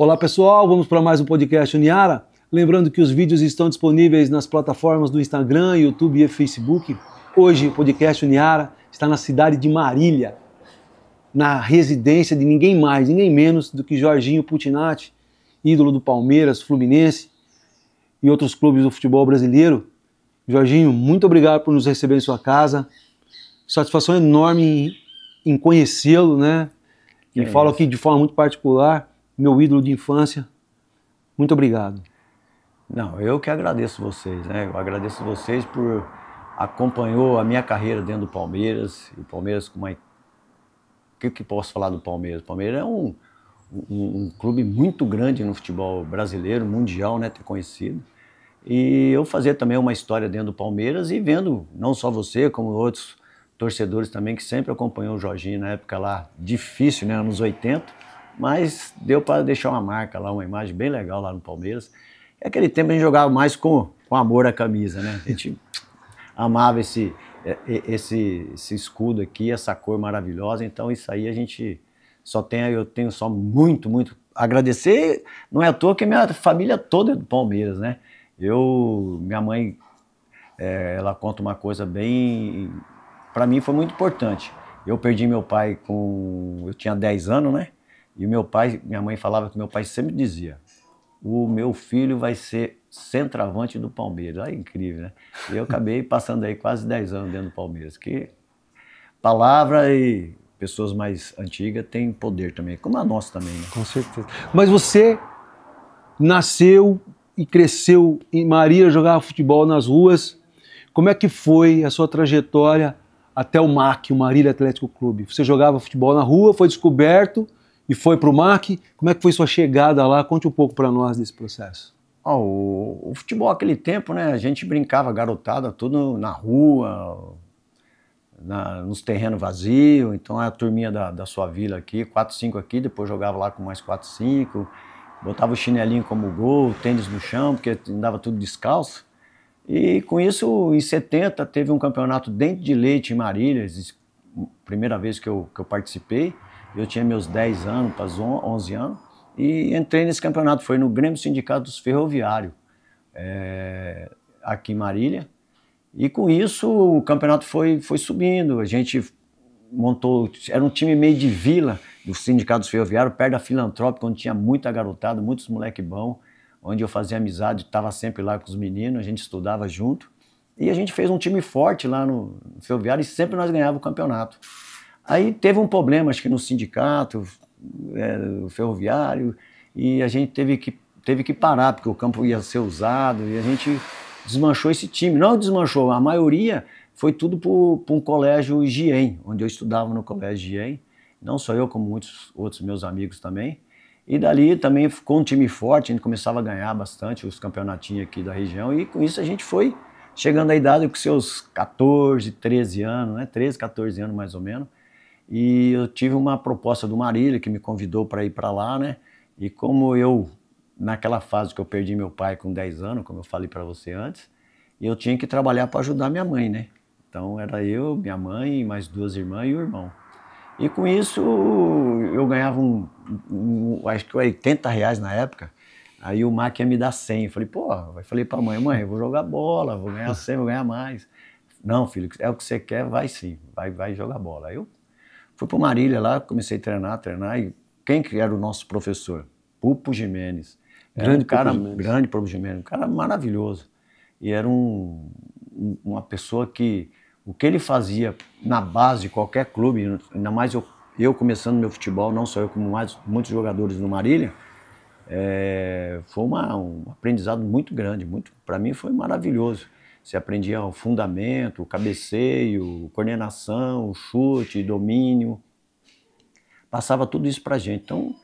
Olá pessoal, vamos para mais um podcast Uniara. Lembrando que os vídeos estão disponíveis nas plataformas do Instagram, YouTube e Facebook. Hoje o podcast Uniara está na cidade de Marília, na residência de ninguém mais, ninguém menos do que Jorginho Putinati, ídolo do Palmeiras, Fluminense e outros clubes do futebol brasileiro. Jorginho, muito obrigado por nos receber em sua casa. Satisfação enorme em conhecê-lo, né? E falo aqui de forma muito particular, meu ídolo de infância. Muito obrigado. Não, eu que agradeço vocês, né? Eu agradeço vocês por acompanhou a minha carreira dentro do Palmeiras. E o Palmeiras com uma... O que posso falar do Palmeiras? O Palmeiras é um clube muito grande no futebol brasileiro, mundial, né? Ter conhecido. E eu fazia também uma história dentro do Palmeiras e vendo, não só você, como outros torcedores também, que sempre acompanhou o Jorginho na época lá, difícil, né? Anos 80, mas deu para deixar uma marca lá, uma imagem bem legal lá no Palmeiras. E aquele tempo a gente jogava mais com amor à camisa, né? A gente amava esse escudo aqui, essa cor maravilhosa, então isso aí a gente eu tenho só muito agradecer. Não é à toa que minha família toda é do Palmeiras, né? Minha mãe, ela conta uma coisa bem, para mim foi muito importante. Eu perdi meu pai eu tinha 10 anos, né? E minha mãe falava que meu pai sempre dizia: o meu filho vai ser centroavante do Palmeiras. É incrível, né? E eu acabei passando aí quase 10 anos dentro do Palmeiras. Que palavra e pessoas mais antigas têm poder também, como a nossa também, né? Com certeza. Mas você nasceu e cresceu em Marília, jogava futebol nas ruas. Como é que foi a sua trajetória até o MAC, o Marília Atlético Clube? Você jogava futebol na rua, foi descoberto e foi para o MAC. Como é que foi sua chegada lá? Conte um pouco para nós desse processo. O futebol naquele tempo, né? A gente brincava, garotada, tudo na rua, nos terrenos vazios. Então a turminha da sua vila aqui, 4, 5 aqui, depois jogava lá com mais 4, 5. Botava o chinelinho como gol, tênis no chão, porque andava tudo descalço. E com isso, em 70, teve um campeonato dentro de leite em Marília, primeira vez que eu participei. Eu tinha meus 10 anos, para 11 anos, e entrei nesse campeonato. Foi no Grêmio Sindicato dos Ferroviários, aqui em Marília. E com isso, o campeonato foi subindo. A gente montou, era um time meio de vila, do Sindicato dos Ferroviários, perto da Filantrópica, onde tinha muita garotada, muitos moleque bom, onde eu fazia amizade, estava sempre lá com os meninos, a gente estudava junto. E a gente fez um time forte lá no Ferroviário e sempre nós ganhávamos o campeonato. Aí teve um problema, acho que no sindicato, o Ferroviário, e a gente teve que parar, porque o campo ia ser usado, e a gente desmanchou esse time. Não desmanchou, a maioria foi tudo para um colégio Higiem, onde eu estudava no colégio Higiem. Não só eu, como muitos outros meus amigos também. E dali também ficou um time forte, a gente começava a ganhar bastante os campeonatinhos aqui da região. E com isso a gente foi chegando à idade com seus 14, 13 anos, né? 13, 14 anos mais ou menos. E eu tive uma proposta do Marília, que me convidou para ir para lá, né? E como naquela fase que eu perdi meu pai com 10 anos, como eu falei para você antes, eu tinha que trabalhar para ajudar minha mãe, né? Então era eu, minha mãe, mais 2 irmãs e o irmão. E com isso eu ganhava acho que R$80 na época. Aí o MAC ia me dar 100. Eu falei, falei pra mãe, eu vou jogar bola, vou ganhar 100, vou ganhar mais. Não, filho, é o que você quer, vai sim, vai jogar bola. Aí eu fui pro Marília lá, comecei a treinar. E quem que era o nosso professor? Pupo Gimenez. Grande Pupo Gimenez, um cara maravilhoso. E era uma pessoa que o que ele fazia na base de qualquer clube, ainda mais eu começando meu futebol, não só eu, como muitos jogadores no Marília, foi um aprendizado muito grande, para mim foi maravilhoso. Você aprendia o fundamento, o cabeceio, coordenação, chute, domínio, passava tudo isso pra gente. Então,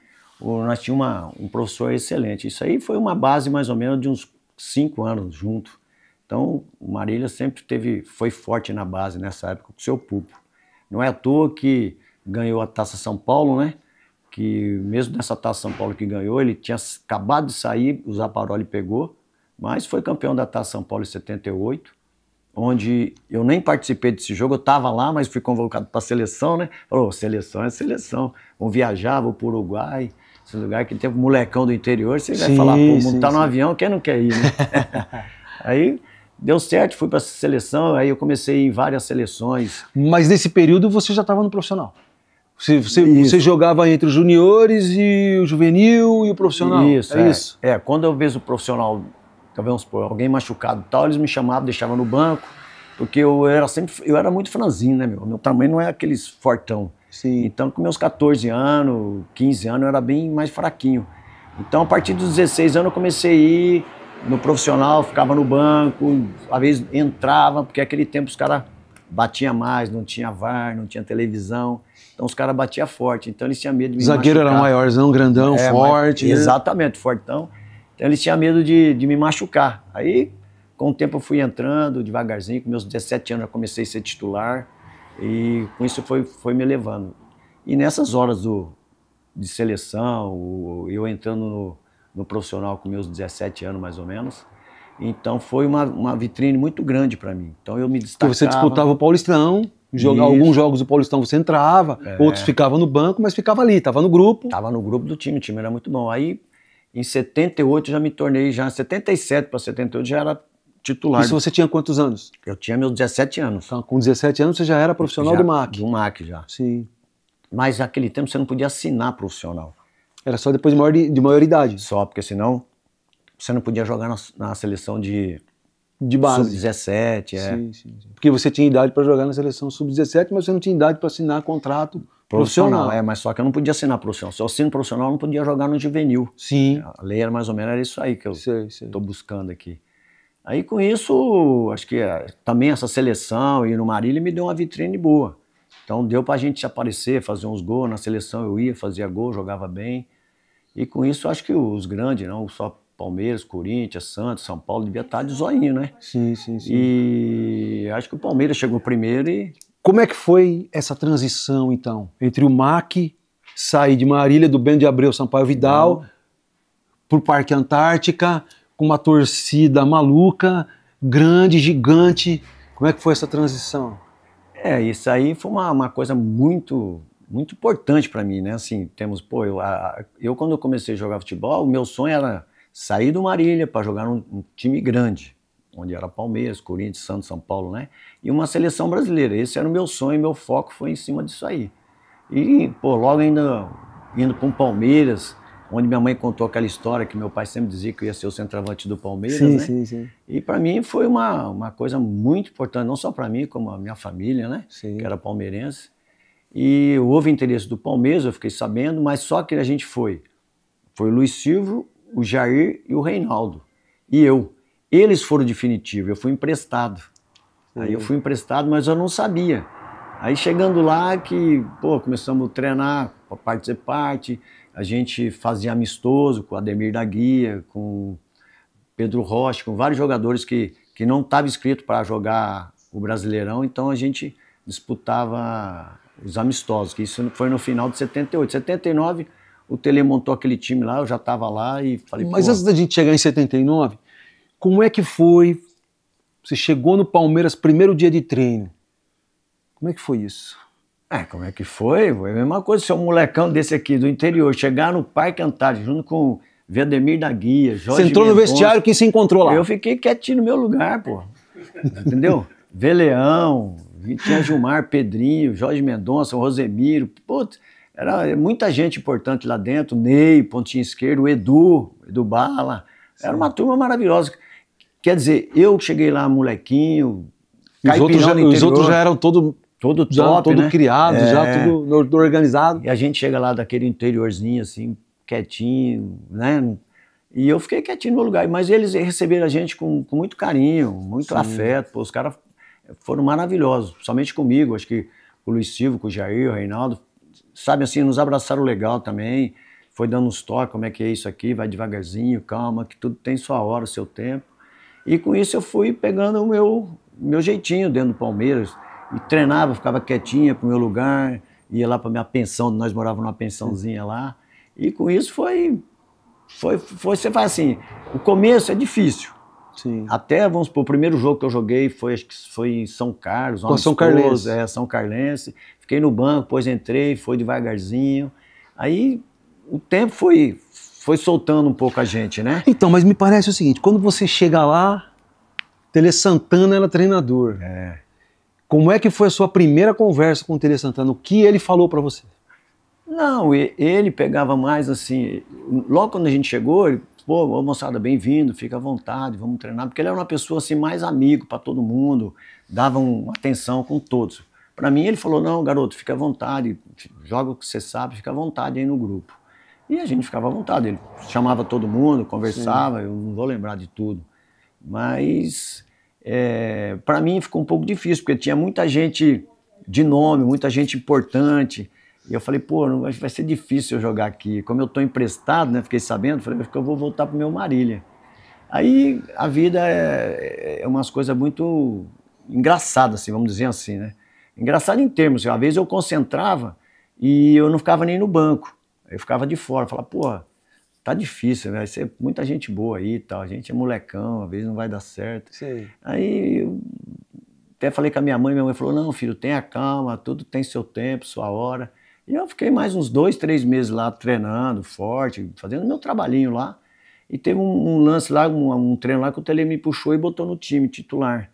nós tínhamos um professor excelente. Isso aí foi uma base mais ou menos de uns 5 anos junto. Então, o Marília sempre foi forte na base nessa época com o seu Pupo. Não é à toa que ganhou a Taça São Paulo, né? Que mesmo nessa Taça São Paulo que ganhou, ele tinha acabado de sair, o Zaparoli pegou, mas foi campeão da Taça São Paulo em 78, onde eu nem participei desse jogo, eu estava lá, mas fui convocado para a seleção, né? Falou, seleção é seleção, vamos viajar, vou para o Uruguai. Esse lugar que tem um molecão do interior, você vai falar, pô, montar no avião, quem não quer ir, né? Aí deu certo, fui para a seleção, aí eu comecei em várias seleções. Mas nesse período você já estava no profissional? Você jogava entre os juniores e o juvenil e o profissional? Isso, isso. Quando eu vejo o profissional, vamos supor, alguém machucado e tal, eles me chamavam, deixavam no banco, porque eu era muito franzino, né, meu tamanho não é aqueles fortão. Sim. Então, com meus 14 anos, 15 anos, eu era bem mais fraquinho. Então, a partir dos 16 anos, eu comecei a ir no profissional, ficava no banco, às vezes entrava, porque naquele tempo os caras batiam mais, não tinha VAR, não tinha televisão, então os caras batiam forte, então eles tinham medo de me machucar. Zagueiro era maiorzão, grandão, forte. Exatamente, fortão. Então eles tinham medo de me machucar. Aí, com o tempo eu fui entrando devagarzinho, com meus 17 anos eu comecei a ser titular, e com isso foi me levando. E nessas horas de seleção, eu entrando no profissional com meus 17 anos mais ou menos, então foi uma vitrine muito grande para mim. Então eu me destacava. Porque você disputava o Paulistão, alguns jogos do Paulistão você entrava, outros ficavam no banco, mas ficava ali, estava no grupo. Estava no grupo do time, o time era muito bom. Aí em 78 já me tornei, já 77 para 78 já era titular. Isso você tinha quantos anos? Eu tinha meus 17 anos. Então, com 17 anos você já era profissional do MAC? Do MAC já. Sim. Mas naquele tempo você não podia assinar profissional. Era só depois de maioridade? Só, porque senão você não podia jogar na seleção de base. Sub-17. Sim. Porque você tinha idade para jogar na seleção Sub-17, mas você não tinha idade para assinar contrato profissional. Mas só que eu não podia assinar profissional. Se eu assino profissional, eu não podia jogar no juvenil. Sim. A lei era mais ou menos isso aí que eu estou buscando aqui. Aí com isso, acho que também essa seleção e no Marília me deu uma vitrine boa. Então deu pra gente aparecer, fazer uns gols. Na seleção eu ia, fazia gol, jogava bem. E com isso acho que os grandes, não só Palmeiras, Corinthians, Santos, São Paulo, devia estar de zoinho, né? Sim. E acho que o Palmeiras chegou primeiro e... Como é que foi essa transição, então? Entre o MAC, sair de Marília, do Bento de Abreu, Sampaio Vidal, pro Parque Antártica, com uma torcida maluca, grande, gigante. Como é que foi essa transição? Isso aí foi uma coisa muito importante para mim, né? Assim, eu quando eu comecei a jogar futebol, o meu sonho era sair do Marília para jogar num time grande, onde era Palmeiras, Corinthians, Santos, São Paulo, né? E uma seleção brasileira. Esse era o meu sonho, meu foco foi em cima disso aí. E, logo ainda indo para um Palmeiras, onde minha mãe contou aquela história que meu pai sempre dizia que eu ia ser o centroavante do Palmeiras, né? Sim. E para mim foi uma coisa muito importante, não só para mim, como a minha família, né? Sim. Que era palmeirense. E houve interesse do Palmeiras, eu fiquei sabendo, mas só que a gente foi o Luiz Silvio, o Jair e o Reinaldo. E eu. Eles foram definitivos, eu fui emprestado. Aí eu fui emprestado, mas eu não sabia. Aí chegando lá começamos a treinar, para parte, a gente fazia amistoso com o Ademir da Guia, com Pedro Rocha, com vários jogadores que não estavam inscritos para jogar o Brasileirão, então a gente disputava os amistosos, que isso foi no final de 78. 79, o Tele montou aquele time lá, eu já estava lá e falei... Mas antes da gente chegar em 79, como é que foi? Você chegou no Palmeiras, primeiro dia de treino. Como é que foi isso? Como é que foi? Foi a mesma coisa, se um molecão desse aqui do interior chegar no Parque Antártico junto com Vladimir da Guia, Jorge Você entrou no vestiário, quem se encontrou lá? Eu fiquei quietinho no meu lugar, pô. Entendeu? Veleão, tinha Gilmar, Pedrinho, Jorge Mendonça, Rosemiro, era muita gente importante lá dentro, Ney, pontinho esquerdo, o Edu Bala, era uma turma maravilhosa. Quer dizer, eu cheguei lá molequinho, os outros já eram todo top, né? Criado, já tudo organizado. E a gente chega lá daquele interiorzinho assim, quietinho, né? E eu fiquei quietinho no meu lugar, mas eles receberam a gente com muito carinho, muito afeto, os caras foram maravilhosos, somente comigo, acho que o Luiz Silvio, com o Jair, o Reinaldo, sabe assim, nos abraçaram legal também, foi dando uns toques, como é que é isso aqui, vai devagarzinho, calma, que tudo tem sua hora, seu tempo. E com isso eu fui pegando o meu jeitinho dentro do Palmeiras, e treinava, ficava quietinha pro meu lugar, ia lá pra minha pensão, nós morávamos numa pensãozinha lá, e com isso você faz assim, o começo é difícil. Sim. Até, vamos supor, o primeiro jogo que eu joguei acho que foi em São Carlos, São Carlense. São Carlense. Fiquei no banco, depois entrei, foi devagarzinho. Aí o tempo foi soltando um pouco a gente, né? Então, mas me parece o seguinte, quando você chega lá, Tele Santana era treinador. Como é que foi a sua primeira conversa com o Tele Santana? O que ele falou para você? Não, ele pegava mais assim, logo quando a gente chegou, ele, pô, moçada, bem-vindo, fica à vontade, vamos treinar, porque ele era uma pessoa assim, mais amigo para todo mundo, dava uma atenção com todos. Para mim ele falou, não, garoto, fica à vontade, joga o que você sabe, fica à vontade aí no grupo. E a gente ficava à vontade, ele chamava todo mundo, conversava, eu não vou lembrar de tudo. Mas para mim ficou um pouco difícil, porque tinha muita gente de nome, muita gente importante. E eu falei, pô, vai ser difícil eu jogar aqui. Como eu estou emprestado, né, fiquei sabendo, falei, acho que eu vou voltar para o meu Marília. Aí a vida é umas coisas muito engraçadas, assim, vamos dizer assim, né? Engraçado em termos, uma vez eu concentrava e eu não ficava nem no banco. Eu ficava de fora, falava, pô, tá difícil, vai ser muita gente boa aí e tal, a gente é molecão, às vezes não vai dar certo. Sei. Aí eu até falei com a minha mãe falou, não, filho, tenha calma, tudo tem seu tempo, sua hora. E eu fiquei mais uns 2, 3 meses lá treinando forte, fazendo meu trabalhinho lá. E teve um lance lá, um treino lá que o Tele me puxou e botou no time titular.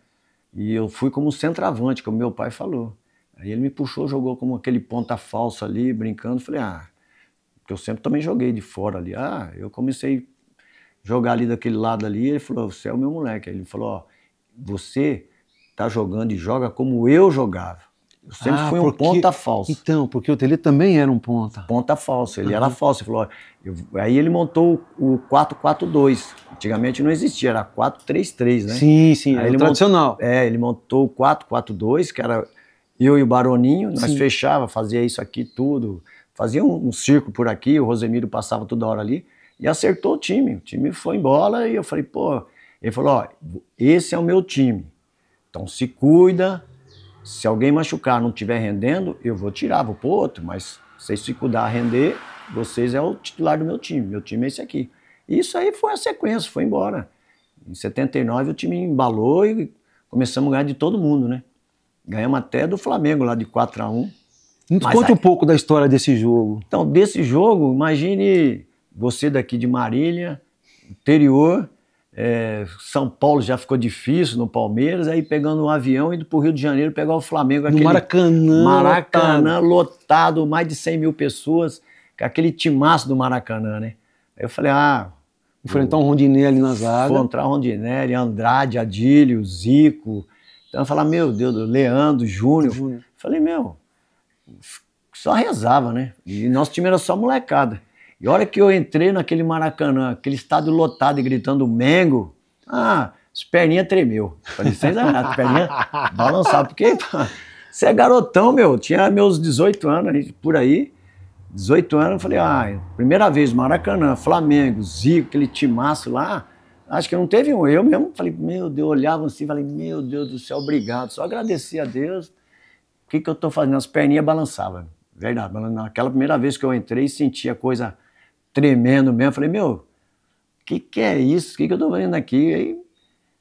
E eu fui como centroavante, como meu pai falou. Aí ele me puxou, jogou como aquele ponta falso ali, brincando. Falei, porque eu sempre também joguei de fora ali. Eu comecei a jogar ali daquele lado ali. Ele falou, você é o meu moleque. Aí ele falou, ó, você tá jogando e joga como eu jogava. Eu sempre fui um ponta falso. Então, porque o Tele também era um ponta. Ponta falso, ele era falso. Ele falou, aí ele montou o 4-4-2. Antigamente não existia, era 4-3-3, né? Sim, aí era tradicional. Ele montou o 4-4-2, que era eu e o Baroninho, nós fechava, fazia isso aqui tudo, fazia um círculo por aqui, o Rosemiro passava toda hora ali, e acertou o time foi embora, e eu falei, pô, ele falou, ó, esse é o meu time, então se cuida. Se alguém machucar, não estiver rendendo, eu vou tirar, vou pôr outro, mas vocês se cuidar a render, vocês é o titular do meu time é esse aqui. E isso aí foi a sequência, foi embora. Em 79 o time embalou e começamos a ganhar de todo mundo, né? Ganhamos até do Flamengo lá de 4-1. Conte um pouco da história desse jogo. Então, desse jogo, imagine você daqui de Marília, interior, São Paulo já ficou difícil no Palmeiras, aí pegando um avião indo para o Rio de Janeiro pegar o Flamengo. No Maracanã. Maracanã lotado, mais de 100 mil pessoas, com aquele timaço do Maracanã, né? Aí eu falei, enfrentar um Rondinelli ali na zaga. Enfrentar um Rondinelli, Andrade, Adílio, Zico. Então eu falei, meu Deus, Leandro, Júnior. Falei, só rezava, né? E nosso time era só molecada. E a hora que eu entrei naquele Maracanã, aquele estádio lotado e gritando Mengo, as perninhas tremeu. Falei, as perninhas balançavam, porque você é garotão, tinha meus 18 anos por aí, 18 anos, eu falei, primeira vez, Maracanã, Flamengo, Zico, aquele timaço lá, acho que não teve eu mesmo, falei, meu Deus, olhava assim, falei, meu Deus do céu, obrigado, só agradeci a Deus, o que eu tô fazendo? As perninhas balançavam, verdade, naquela primeira vez que eu entrei, senti a coisa tremendo mesmo, falei, o que é isso? O que eu tô vendo aqui? Aí,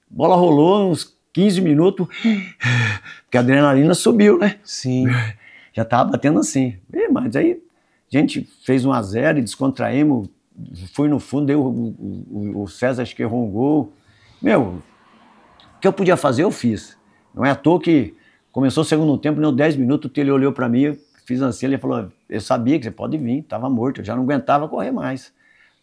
bola rolou uns 15 minutos, porque a adrenalina subiu, né? Sim. Já tava batendo assim. Mas aí a gente fez 1-0 e descontraímos, fui no fundo, deu o César acho que errou um gol. O que eu podia fazer, eu fiz. Não é à toa que começou o segundo tempo, deu 10 minutos, ele olhou para mim, fiz assim, ele falou, eu sabia que você pode vir, estava morto, eu já não aguentava correr mais,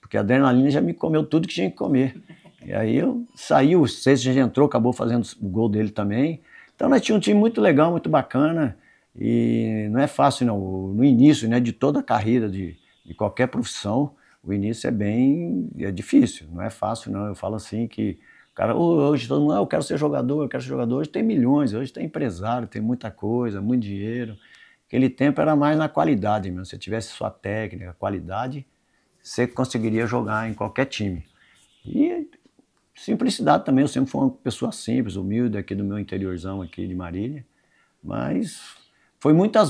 porque a adrenalina já me comeu tudo que tinha que comer. E aí eu saí, o César já entrou, acabou fazendo o gol dele também. Então nós tínhamos um time muito legal, muito bacana, e não é fácil não, no início, né, de toda a carreira de qualquer profissão, o início é difícil, não é fácil não, eu falo assim que o cara, hoje todo mundo, eu quero ser jogador, hoje tem milhões, hoje tem empresário, tem muita coisa, muito dinheiro. Aquele tempo era mais na qualidade mesmo. Se tivesse sua técnica, qualidade, você conseguiria jogar em qualquer time. E simplicidade também, eu sempre fui uma pessoa simples, humilde aqui do meu interiorzão aqui de Marília, mas foi muita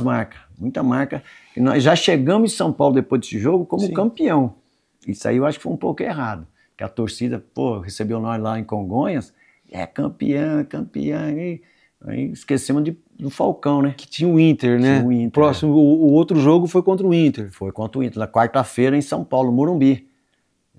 marca. E nós já chegamos em São Paulo depois desse jogo como campeão. Isso aí eu acho que foi um pouco errado, que a torcida, recebeu nós lá em Congonhas, campeão, aí esquecemos de do Falcão, né? Que tinha o Inter, né? Tinha o Inter, Próximo, o outro jogo foi contra o Inter. Foi contra o Inter, na quarta-feira em São Paulo, Morumbi.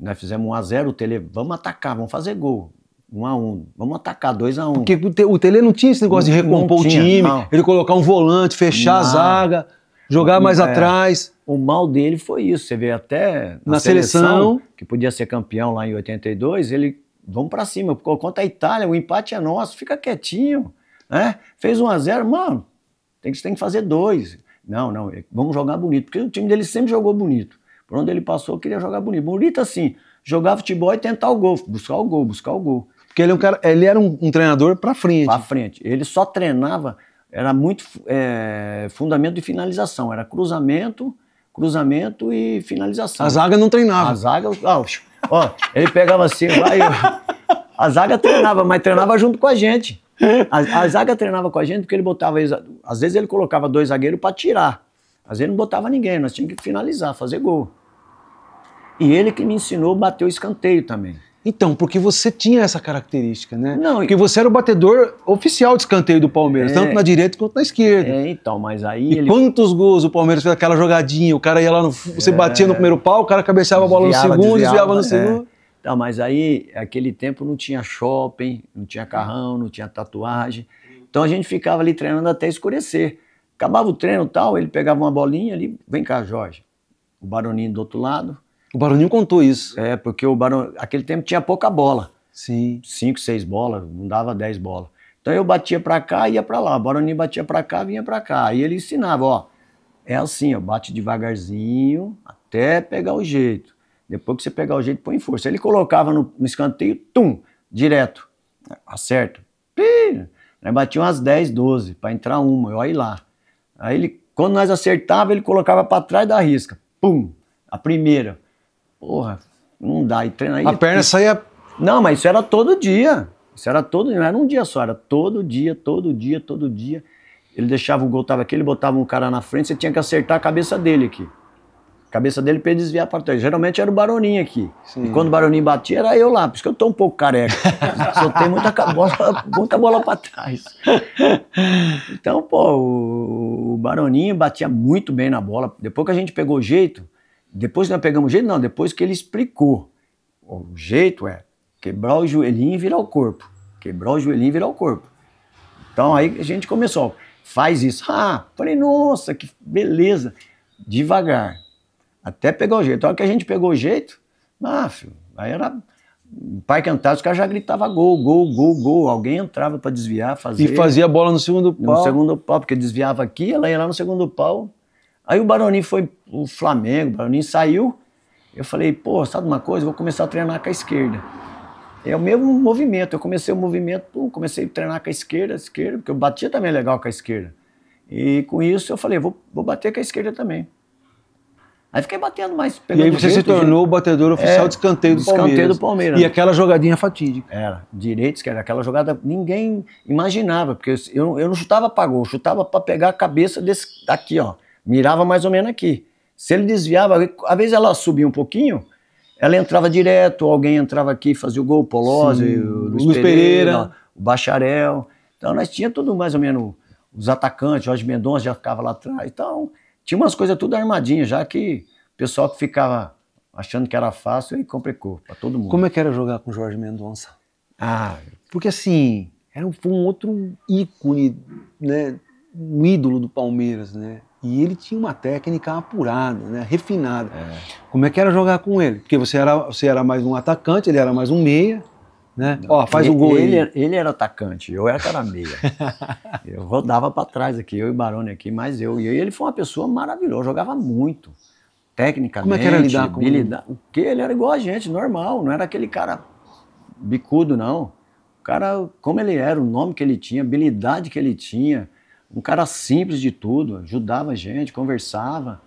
Nós fizemos 1-0, o Tele, vamos atacar, vamos fazer gol. 1-1, vamos atacar, 2-1. Porque o Tele não tinha esse negócio de recompor o time, ele colocar um volante, fechar a zaga, jogar mais atrás. O mal dele foi isso, você vê até na seleção, que podia ser campeão lá em 82, ele, vamos pra cima, contra a Itália, o empate é nosso, fica quietinho, né? Fez 1-0, mano, tem que fazer 2. Não, vamos jogar bonito, porque o time dele sempre jogou bonito. Por onde ele passou, queria jogar bonito. Bonito assim, jogar futebol e tentar o gol, buscar o gol. Porque ele, ele era um treinador pra frente. Pra frente. Ele só treinava, era muito fundamento de finalização, era cruzamento e finalização. A zaga não treinava. A zaga, ó, ele pegava assim, a zaga treinava, mas treinava junto com a gente. A zaga treinava com a gente porque ele botava, às vezes ele colocava 2 zagueiros para tirar, às vezes não botava ninguém, nós tínhamos que finalizar, fazer gol. E ele que me ensinou a bater o escanteio também. Então, porque você tinha essa característica, né? Não, porque você era o batedor oficial de escanteio do Palmeiras, tanto na direita quanto na esquerda. Então, mas aí... quantos gols o Palmeiras fez aquela jogadinha, o cara ia lá, você batia no primeiro pau, o cara cabeceava a bola no segundo, desviava no segundo. Então, mas aí, naquele tempo não tinha shopping, não tinha carrão, não tinha tatuagem. Então a gente ficava ali treinando até escurecer. Acabava o treino e tal, ele pegava uma bolinha ali, vem cá, Jorge. O Baroninho do outro lado. O Baroninho contou isso. Porque aquele tempo tinha pouca bola. Sim. 5, 6 bolas, não dava 10 bolas. Então eu batia pra cá e ia pra lá. O Baroninho batia pra cá, vinha pra cá. Aí ele ensinava, ó, é assim, ó, bate devagarzinho até pegar o jeito. Depois que você pegar o jeito, põe força. Ele colocava no escanteio, direto. Acerta. Nós batia umas 10, 12 pra entrar uma, eu ia lá. Aí ele, quando nós acertava, ele colocava pra trás da risca. A primeira. Porra, não dá. E treina aí. A perna saía... Não, mas isso era todo dia. Não era um dia só, era todo dia. Ele deixava o gol, tava aqui, ele botava um cara na frente, você tinha que acertar a cabeça dele aqui. A cabeça dele pra ele desviar pra trás. Geralmente era o Baroninho aqui. Sim. E quando o Baroninho batia, era eu lá. Por isso que eu tô um pouco careca. Soltei muita bola pra trás. Então, pô, o Baroninho batia muito bem na bola. Depois que a gente pegou o jeito, depois que nós pegamos o jeito, não, depois que ele explicou. O jeito é quebrar o joelhinho e virar o corpo. Então aí a gente começou, faz isso. Falei, nossa, que beleza. Devagar. Até pegar o jeito. A hora que a gente pegou o jeito, filho, aí era... No Parque Antártico, os caras já gritavam gol. Alguém entrava para desviar, fazer... E fazia a bola no segundo pau. No segundo pau, porque desviava aqui, ela ia lá no segundo pau. Aí o Baroninho foi o Flamengo, o Baroninho saiu. Eu falei, pô, sabe uma coisa? Vou começar a treinar com a esquerda. É o mesmo movimento. Eu comecei o movimento, comecei a treinar com a esquerda, porque eu batia também legal com a esquerda. E com isso eu falei, vou bater com a esquerda também. Aí fiquei batendo mais. E aí você se tornou o batedor oficial de escanteio do Palmeiras. E aquela jogadinha fatídica. Era, direita, esquerda. Aquela jogada ninguém imaginava, porque eu não chutava para gol, eu chutava para pegar a cabeça daqui, ó. Mirava mais ou menos aqui. Se ele desviava, às vezes ela subia um pouquinho, ela entrava direto, ou alguém entrava aqui e fazia o gol, o Polozzi, o Luiz Pereira, o Bacharel. Então nós tínhamos tudo mais ou menos, os atacantes, Jorge Mendonça já ficava lá atrás. Então tinha umas coisas tudo armadinhas, já que o pessoal que ficava achando que era fácil e complicou para todo mundo. Como é que era jogar com o Jorge Mendonça? Porque assim, foi um outro ícone, né, um ídolo do Palmeiras, né? E ele tinha uma técnica apurada, né, refinada. Como é que era jogar com ele? Porque você era mais um atacante, ele era mais um meia, né? Ó, faz o gol aí. Ele era atacante, eu era cara meia. Eu rodava para trás aqui, eu e o Baroni aqui, mas eu. E ele foi uma pessoa maravilhosa, jogava muito. Tecnicamente. Como é que era lidar com ele? Porque ele era igual a gente, normal, não era aquele cara bicudo, não. O cara, como ele era, o nome que ele tinha, a habilidade que ele tinha, um cara simples de tudo, ajudava a gente, conversava.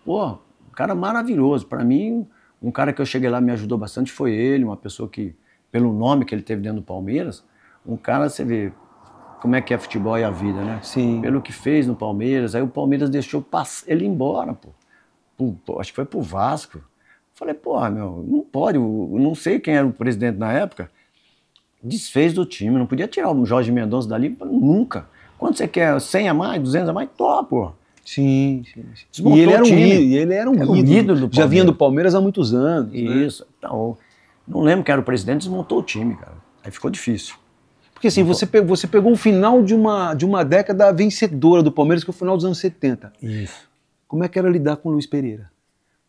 Pô, um cara maravilhoso. Para mim, um cara que eu cheguei lá me ajudou bastante foi ele, uma pessoa que, pelo nome que ele teve dentro do Palmeiras, um cara, você vê como é que é futebol e a vida, né? Sim. Pelo que fez no Palmeiras, aí o Palmeiras deixou ele embora, pô. Acho que foi pro Vasco. Falei, porra, meu, não pode, eu não sei quem era o presidente na época, desfez do time, não podia tirar o Jorge Mendonça dali nunca. Quanto você quer? 100 a mais, 200 a mais? Pô. Sim. Desmontou E ele era o time. ele era um ídolo ídolo do já Palmeiras. vinha do Palmeiras há muitos anos. Isso. Né? Então, não lembro quem era o presidente, desmontou o time, cara. Aí ficou difícil. Porque assim, você pegou o final de uma década vencedora do Palmeiras, que foi o final dos anos 70. Isso. Como é que era lidar com o Luiz Pereira?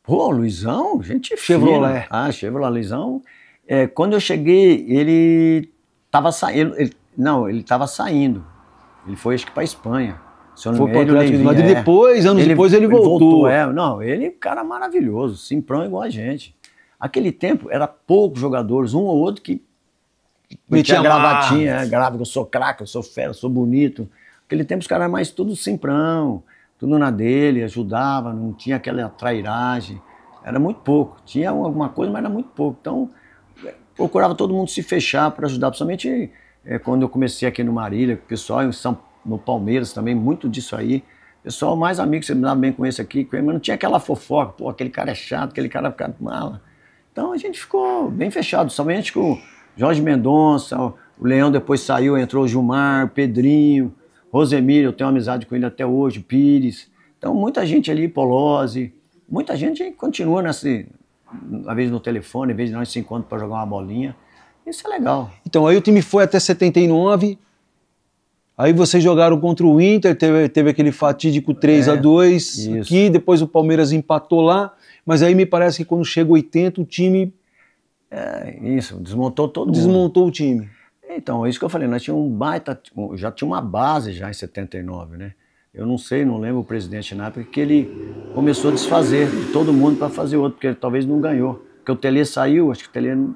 Pô, Luizão, gente Chevrolet. fina. Chevrolet, Luizão. Quando eu cheguei, ele estava saindo. Ele estava saindo. Ele foi, acho que, para a Espanha. Foi para o Atlético de Madrid, anos depois ele voltou. Ele é um cara maravilhoso, simprão igual a gente. Aquele tempo, era poucos jogadores, um ou outro que metia gravatinha, grava que eu sou craque, eu sou fera, eu sou bonito. Naquele tempo os caras eram mais tudo simprão, tudo na dele, ajudava, não tinha aquela trairagem. Era muito pouco. Tinha alguma coisa, mas era muito pouco. Então, procurava todo mundo se fechar para ajudar, principalmente quando eu comecei aqui no Marília, o pessoal no Palmeiras também, muito disso aí. Pessoal, mais amigo, você me dava bem com esse aqui, mas não tinha aquela fofoca, pô, aquele cara é chato, aquele cara fica mala. Então a gente ficou bem fechado, somente com o Jorge Mendonça, o Leão depois saiu, entrou o Gilmar, Pedrinho, Rosemiro, eu tenho amizade com ele até hoje, o Pires. Então muita gente ali, Polozzi, muita gente continua às vezes no telefone, às vezes nós se encontramos para jogar uma bolinha. Isso é legal. Então aí o time foi até 79, aí vocês jogaram contra o Inter, teve aquele fatídico 3-2, que depois o Palmeiras empatou lá, mas aí me parece que quando chega 80 o time... desmontou todo mundo. Desmontou o time. Então, é isso que eu falei, nós tínhamos já tinha uma base já em 79, né? Eu não lembro o presidente na época, que ele começou a desfazer de todo mundo para fazer outro, porque ele talvez não ganhou. Porque o Tele saiu, acho que o Tele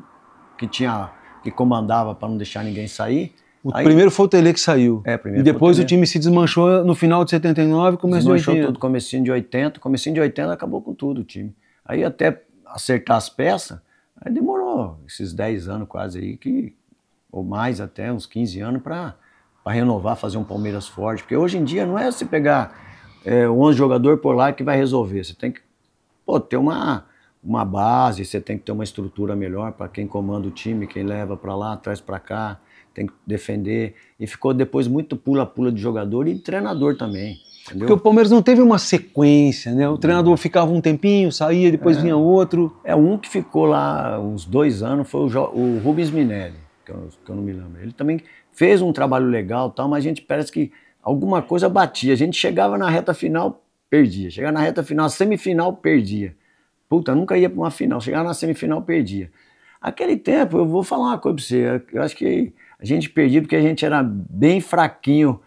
que comandava para não deixar ninguém sair. Primeiro foi o Tele que saiu. Primeiro e depois o time se desmanchou no final de 79, começo de 80. Desmanchou tudo, comecinho de 80. Comecinho de 80 acabou com tudo o time. Aí até acertar as peças, aí demorou esses 10 anos quase aí, ou mais até, uns 15 anos para renovar, fazer um Palmeiras forte. Porque hoje em dia não é se pegar 11 jogadores por lá que vai resolver. Você tem que ter uma base, você tem que ter uma estrutura melhor para quem comanda o time, quem leva para lá, traz para cá, tem que defender. E ficou depois muito pula-pula de jogador e de treinador também. Entendeu? Porque o Palmeiras não teve uma sequência, né? O treinador ficava um tempinho, saía, depois vinha outro. Um que ficou lá uns 2 anos foi o Rubens Minelli, que eu não me lembro. Ele também fez um trabalho legal, tal, mas a gente parece que alguma coisa batia. A gente chegava na reta final, perdia. Chegava na reta final, semifinal, perdia. Puta, nunca ia para uma final. Chegava na semifinal, perdia. Aquele tempo, eu vou falar uma coisa para você, eu acho que a gente perdia porque a gente era bem fraquinho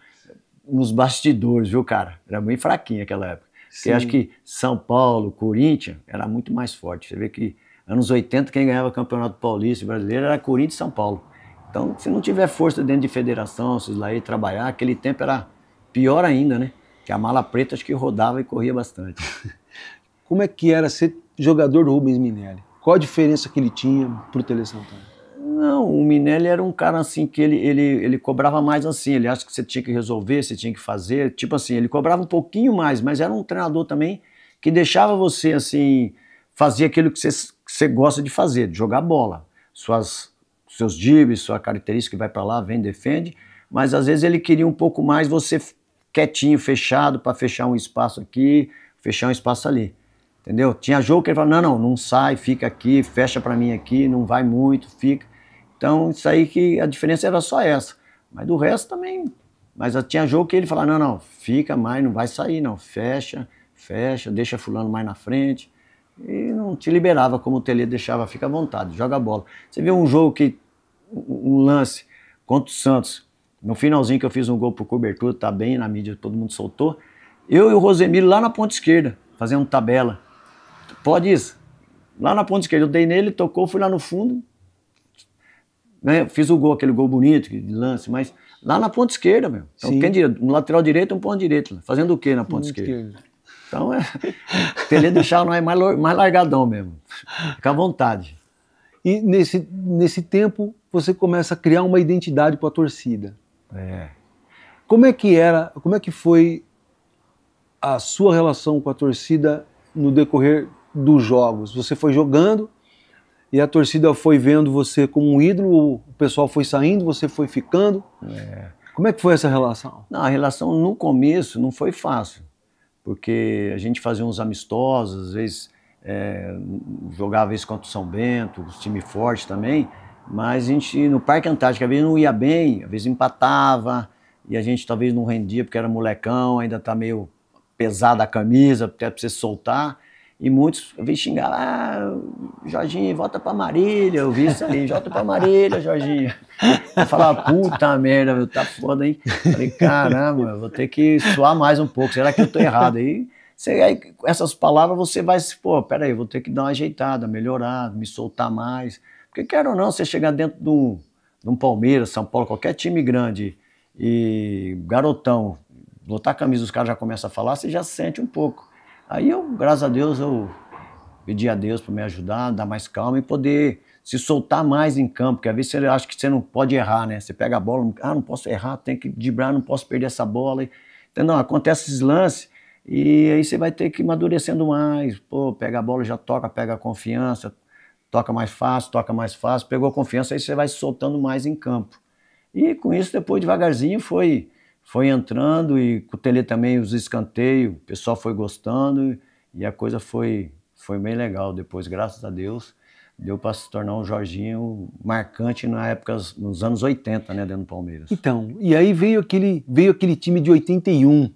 nos bastidores, viu, cara? Era bem fraquinho naquela época. Porque acho que São Paulo, Corinthians, era muito mais forte. Você vê que anos 80, quem ganhava o Campeonato Paulista brasileiro era Corinthians e São Paulo. Então, se não tiver força dentro de federação, se lá ir trabalhar, aquele tempo era pior ainda, né? Que a mala preta acho que rodava e corria bastante. Como é que era ser jogador do Rubens Minelli? Qual a diferença que ele tinha pro Tele Santana? Não, o Minelli era um cara assim que ele cobrava mais assim, ele acha que você tinha que resolver, você tinha que fazer, tipo assim, ele cobrava um pouquinho mais, mas era um treinador também que deixava você assim, fazer aquilo que você gosta de fazer, de jogar bola, seus dribles, sua característica que vai para lá, vem, defende, mas às vezes ele queria um pouco mais você quietinho, fechado, para fechar um espaço aqui, fechar um espaço ali. Entendeu? Tinha jogo que ele falava, não sai, fica aqui, fecha pra mim aqui, não vai muito, fica. Então, isso aí que a diferença era só essa. Mas do resto também. Mas tinha jogo que ele falava, não, fica mais, não vai sair, não. Fecha, deixa fulano mais na frente. E não te liberava, como o Tele deixava, fica à vontade, joga a bola. Você viu um jogo um lance contra o Santos, no finalzinho que eu fiz um gol por cobertura, tá bem na mídia, todo mundo soltou. Eu e o Rosemiro lá na ponta esquerda, fazendo tabela. Pode isso. Lá na ponta esquerda, eu dei nele, tocou, fui lá no fundo, né, fiz o gol, aquele gol bonito, de lance, mas lá na ponta esquerda, meu. Então, um lateral direito e um ponto direito. Fazendo o quê na ponta esquerda? Então, o Tele deixava nós mais largadão mesmo. Fica à vontade. E nesse tempo, você começa a criar uma identidade com a torcida. Como é que foi a sua relação com a torcida no decorrer dos jogos? Você foi jogando e a torcida foi vendo você como um ídolo, o pessoal foi saindo, você foi ficando. Como é que foi essa relação? Não, a relação no começo não foi fácil, porque a gente fazia uns amistosos, às vezes jogava às vezes contra o São Bento, os time forte também, mas a gente no Parque Antártico às vezes não ia bem, às vezes empatava, e a gente talvez não rendia porque era molecão, ainda tá meio pesada a camisa, até pra você soltar. E muitos às vezes xingavam, Jorginho, volta pra Marília, eu vi isso aí, volta pra Marília, Jorginho. Eu falava, puta merda, meu, tá foda, hein? Falei, caramba, eu vou ter que suar mais um pouco, será que eu tô errado? Aí essas palavras você vai, pô, peraí, vou ter que dar uma ajeitada, melhorar, me soltar mais. Porque quero ou não, você chegar dentro de um Palmeiras, São Paulo, qualquer time grande, e garotão, botar a camisa, os caras já começam a falar, você já sente um pouco. Aí eu, graças a Deus, eu pedi a Deus para me ajudar, dar mais calma e poder se soltar mais em campo, porque às vezes você acha que você não pode errar, né? Você pega a bola, não posso errar, tem que driblar, não posso perder essa bola. Entendeu? Acontece esses lances e aí você vai ter que ir amadurecendo mais. Pô, pega a bola, já toca, pega a confiança, toca mais fácil, pegou a confiança, aí você vai se soltando mais em campo. E com isso, depois, devagarzinho, foi entrando, e com o Tele também, os escanteios, o pessoal foi gostando, e a coisa foi bem legal. Depois, graças a Deus, deu para se tornar um Jorginho marcante na época, nos anos 80, né, dentro do Palmeiras. Então, e aí veio aquele time de 81,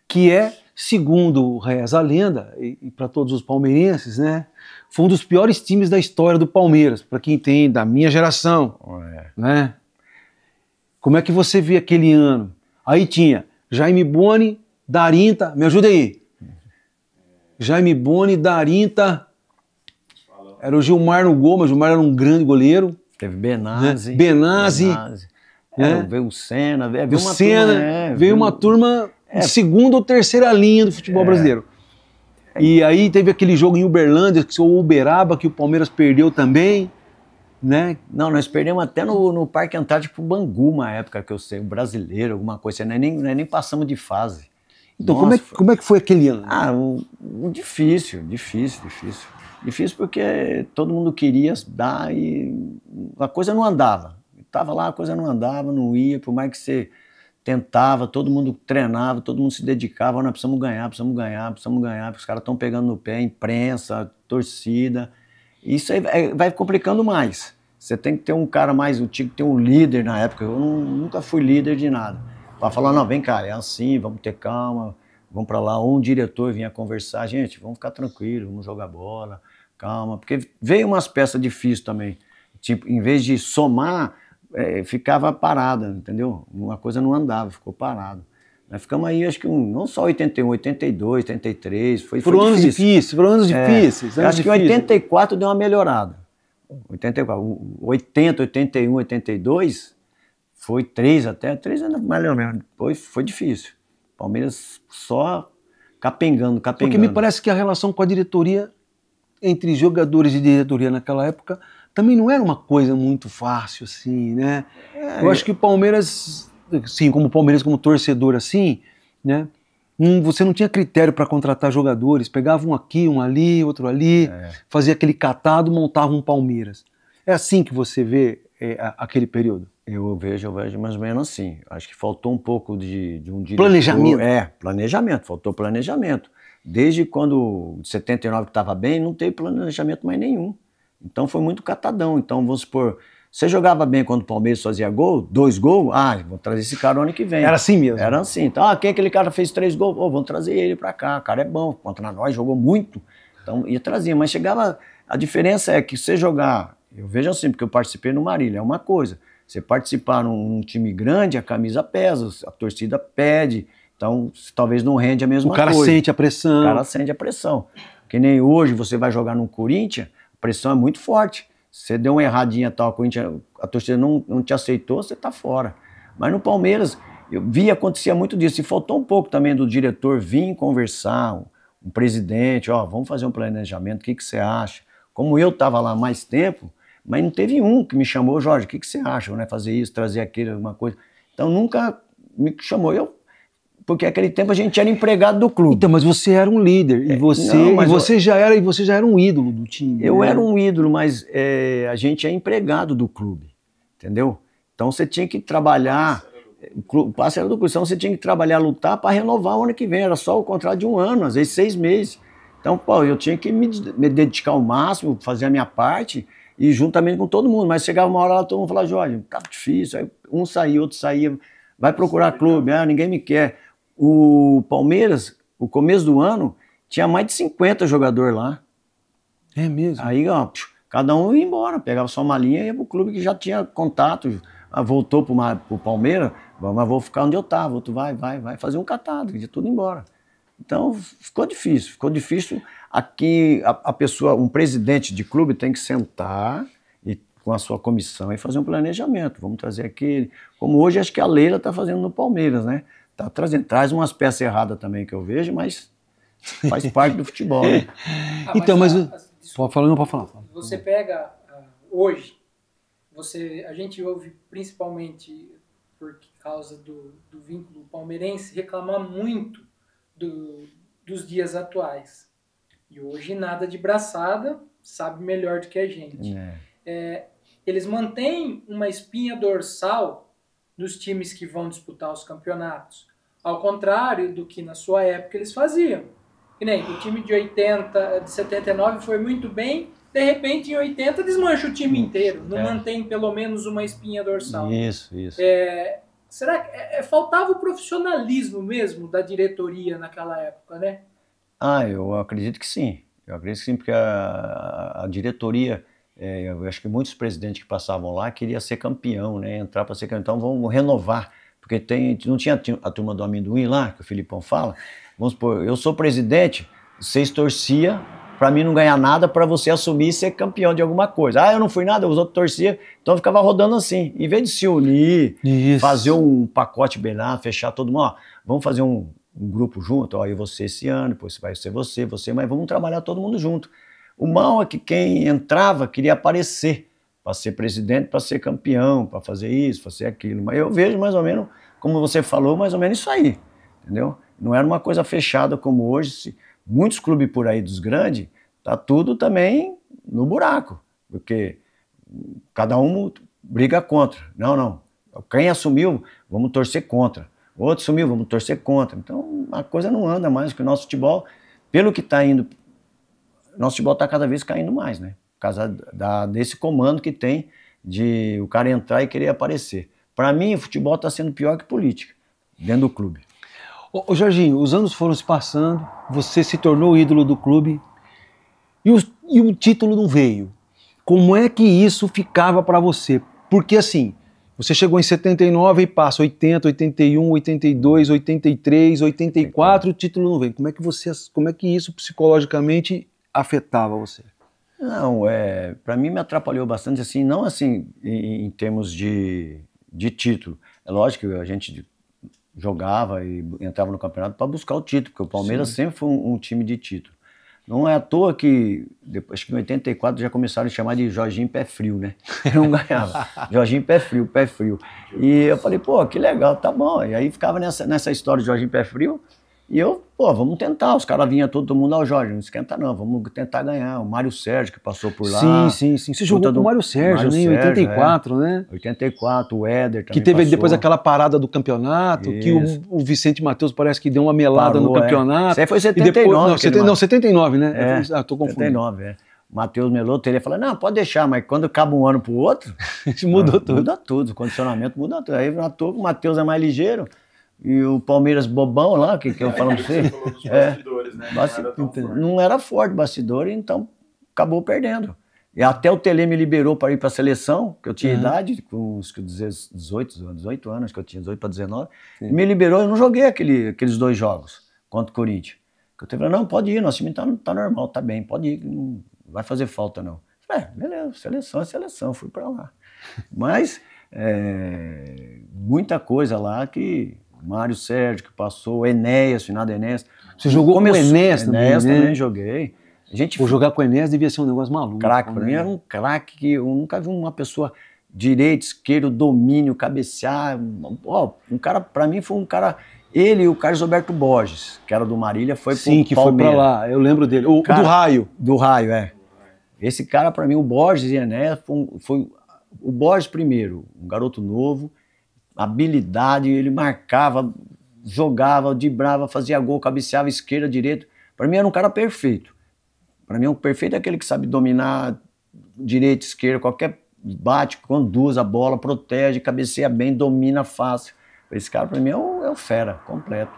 que segundo reza a lenda, e para todos os palmeirenses, né, foi um dos piores times da história do Palmeiras, para quem tem da minha geração, né? Como é que você vê aquele ano? Aí tinha Jaime Boni, Darinta, me ajuda aí. Jaime Boni, Darinta, era o Gilmar no gol, mas o Gilmar era um grande goleiro. Teve Benazzi. Né? Benazzi. Né? Veio o Senna, veio uma turma de segunda ou terceira linha do futebol brasileiro. E aí teve aquele jogo em Uberlândia, que o Uberaba, que o Palmeiras perdeu também. Né? Não, nós perdemos até no Parque Antártico pro Bangu, uma época que eu sei, o brasileiro, alguma coisa, nós nem passamos de fase. Então, nossa, como é que foi aquele ano? Difícil porque todo mundo queria dar e a coisa não andava. Tava lá, a coisa não andava, não ia, por mais que você tentava, todo mundo treinava, todo mundo se dedicava, nós precisamos ganhar, porque os caras estão pegando no pé, imprensa, torcida. Isso aí vai complicando mais. Você tem que ter um cara mais, eu tinha que ter um líder na época, eu nunca fui líder de nada. Para falar, não, vem cá, é assim, vamos ter calma, vamos para lá, ou um diretor vinha conversar, gente, vamos ficar tranquilo, vamos jogar bola, calma, porque veio umas peças difíceis também, tipo, em vez de somar, ficava parada, entendeu? Uma coisa não andava, ficou parado. Nós ficamos aí, acho que não só 81, 82, 83, foram anos difíceis, foram anos difíceis. Acho que 84 deu uma melhorada. 80, 81, 82, foi 3 ainda mais ou menos. Depois foi difícil. Palmeiras só capengando. Porque me parece que a relação com a diretoria, entre jogadores e diretoria naquela época, também não era uma coisa muito fácil, assim, né? Eu acho que o Palmeiras, sim, como Palmeiras, como torcedor, assim, né? Você não tinha critério para contratar jogadores, pegava um aqui, um ali, outro ali, fazia aquele catado, montava um Palmeiras. É assim que você vê aquele período? Eu vejo mais ou menos assim. Acho que faltou um pouco de um diretor. Planejamento? Planejamento, faltou planejamento. Desde quando, 79 que estava bem, não teve planejamento mais nenhum. Então foi muito catadão. Então, vamos supor, você jogava bem quando o Palmeiras fazia gol, 2 gols, vou trazer esse cara ano que vem. Era assim mesmo? Era assim. Então, quem é aquele cara que fez 3 gols? Vamos trazer ele pra cá, o cara é bom, contra nós, jogou muito. Então, ia trazer, mas chegava, a diferença é que você jogar, eu vejo assim, porque eu participei no Marília, é uma coisa, você participar num time grande, a camisa pesa, a torcida pede, então talvez não rende a mesma coisa. O cara sente a pressão. O cara sente a pressão. Que nem hoje você vai jogar no Corinthians, a pressão é muito forte. Você deu uma erradinha tal, a torcida não te aceitou, você tá fora. Mas no Palmeiras, eu vi, acontecia muito disso. E faltou um pouco também do diretor vir conversar, um presidente, vamos fazer um planejamento, o que você acha? Como eu estava lá mais tempo, mas não teve um que me chamou, Jorge, o que você acha? Né? Fazer isso, trazer aquilo, alguma coisa. Então nunca me chamou. Porque naquele tempo a gente era empregado do clube. Então, mas você era um líder, e você já era um ídolo do time. Eu era um ídolo, mas a gente é empregado do clube, entendeu? Então você tinha que trabalhar, o passe era do clube, então você tinha que trabalhar, lutar para renovar o ano que vem, era só o contrato de 1 ano, às vezes 6 meses. Então, pô, eu tinha que me dedicar ao máximo, fazer a minha parte e juntamente com todo mundo, mas chegava uma hora lá, todo mundo falava, Jorge, tá difícil, aí um saía, outro saía, vai procurar clube, ninguém me quer. O Palmeiras, o começo do ano, tinha mais de 50 jogadores lá. É mesmo? Aí, ó, cada um ia embora, pegava sua malinha e ia pro clube que já tinha contato, voltou pro Palmeiras, mas vou ficar onde eu tava, outro vai fazer um catado, ia tudo embora. Então, ficou difícil. Aqui, a pessoa, um presidente de clube tem que sentar com a sua comissão e fazer um planejamento. Vamos trazer aquele. Como hoje, acho que a Leila está fazendo no Palmeiras, né? Tá trazendo, traz umas peças erradas também que eu vejo, mas faz parte do futebol, né? Então, mas pode falar, não pode falar. Você pega hoje, a gente ouve principalmente por causa do vínculo palmeirense reclamar muito dos dias atuais. E hoje nada de braçada, sabe melhor do que a gente. Eles mantêm uma espinha dorsal dos times que vão disputar os campeonatos, ao contrário do que na sua época eles faziam. Que nem o time de 79 foi muito bem, de repente em 80 desmancha o time inteiro, não mantém pelo menos uma espinha dorsal. Isso. Será que faltava o profissionalismo mesmo da diretoria naquela época, né? Eu acredito que sim. Eu acredito que sim, porque a diretoria, eu acho que muitos presidentes que passavam lá queriam ser campeão, né? Entrar para ser campeão. Então vamos renovar. Porque não tinha a turma do amendoim lá, que o Filipão fala. Vamos supor, eu sou presidente, vocês torciam para mim não ganhar nada, para você assumir e ser campeão de alguma coisa. Eu não fui nada, os outros torciam, então eu ficava rodando assim. Em vez de se unir, fazer um pacote bem lá, fechar todo mundo, vamos fazer um grupo junto, eu vou ser esse ano, depois vai ser você, mas vamos trabalhar todo mundo junto. O mal é que quem entrava queria aparecer, para ser presidente, para ser campeão, para fazer isso, fazer aquilo. Mas eu vejo mais ou menos, como você falou, mais ou menos isso aí, entendeu? Não era uma coisa fechada como hoje. Muitos clubes por aí dos grandes, tá tudo também no buraco, porque cada um briga contra. Não. Quem assumiu, vamos torcer contra. O outro assumiu, vamos torcer contra. Então a coisa não anda mais, porque o nosso futebol, pelo que está indo, nosso futebol está cada vez caindo mais, né? Por causa desse comando que tem de o cara entrar e querer aparecer. Para mim, o futebol está sendo pior que política, dentro do clube. Ô Jorginho, os anos foram se passando, você se tornou o ídolo do clube e o título não veio. Como é que isso ficava para você? Porque assim, você chegou em 79 e passa 80, 81, 82, 83, 84, o título não vem. Como é que isso psicologicamente afetava você? Não, para mim me atrapalhou bastante, assim, não assim em termos de título. É lógico que a gente jogava e entrava no campeonato para buscar o título, porque o Palmeiras sempre foi um time de título. Não é à toa que, depois que em 84 já começaram a chamar de Jorginho Pé Frio, né? Não ganhava. Jorginho Pé Frio. E eu falei, pô, que legal, tá bom. E aí ficava nessa história de Jorginho Pé Frio. E eu, vamos tentar. Os caras vinham todo mundo, Jorge, não esquenta não, vamos tentar ganhar. O Mário Sérgio, que passou por lá. Sim. Você jogou com o Mário Sérgio, né? Em 84, né? 84, o Éder também que teve passou. Depois aquela parada do campeonato, que o Vicente Matheus parece que deu uma melada no campeonato. Isso aí foi 79. Não, 79, né? Tô confundindo. 79, O Matheus melou, ele falou, não, pode deixar, mas quando acaba um ano pro outro... Mudou tudo. Muda tudo, o condicionamento muda tudo. Aí o Matheus é mais ligeiro, e o Palmeiras bobão lá, que eu falo pra você. Você falou dos bastidores, né? Não era forte bastidor, então acabou perdendo. E até o Tele me liberou para ir para a seleção, que eu tinha idade, com uns 18 anos, que eu tinha 18 para 19. Me liberou, eu não joguei aqueles 2 jogos contra o Corinthians. Que eu falei, não, pode ir, nosso time tá normal, tá bem, pode ir, não vai fazer falta não. Falei, beleza, seleção é seleção, fui para lá. Mas muita coisa lá que... Mário Sérgio, que passou, Enéas, finado Enéas. Você jogou com o Enéas também, Enéas também joguei. Jogar com o Enéas devia ser um negócio maluco. Craque, pra mim era um craque que eu nunca vi uma pessoa direito, esquerdo, domínio, cabecear. Um cara, pra mim foi um cara... Ele e o Carlos Roberto Borges, que era do Marília, foi pro Palmeiras. Sim, que foi pra lá, eu lembro dele. O do Raio. Do Raio, Esse cara, pra mim, o Borges e Enéas, foi o Borges primeiro, um garoto novo, habilidade, ele marcava, jogava, driblava, fazia gol, cabeceava esquerda, direita. Para mim era um cara perfeito. Para mim, um perfeito é aquele que sabe dominar direita, esquerda, qualquer bate, conduz a bola, protege, cabeceia bem, domina fácil. Esse cara, para mim, é o fera completo.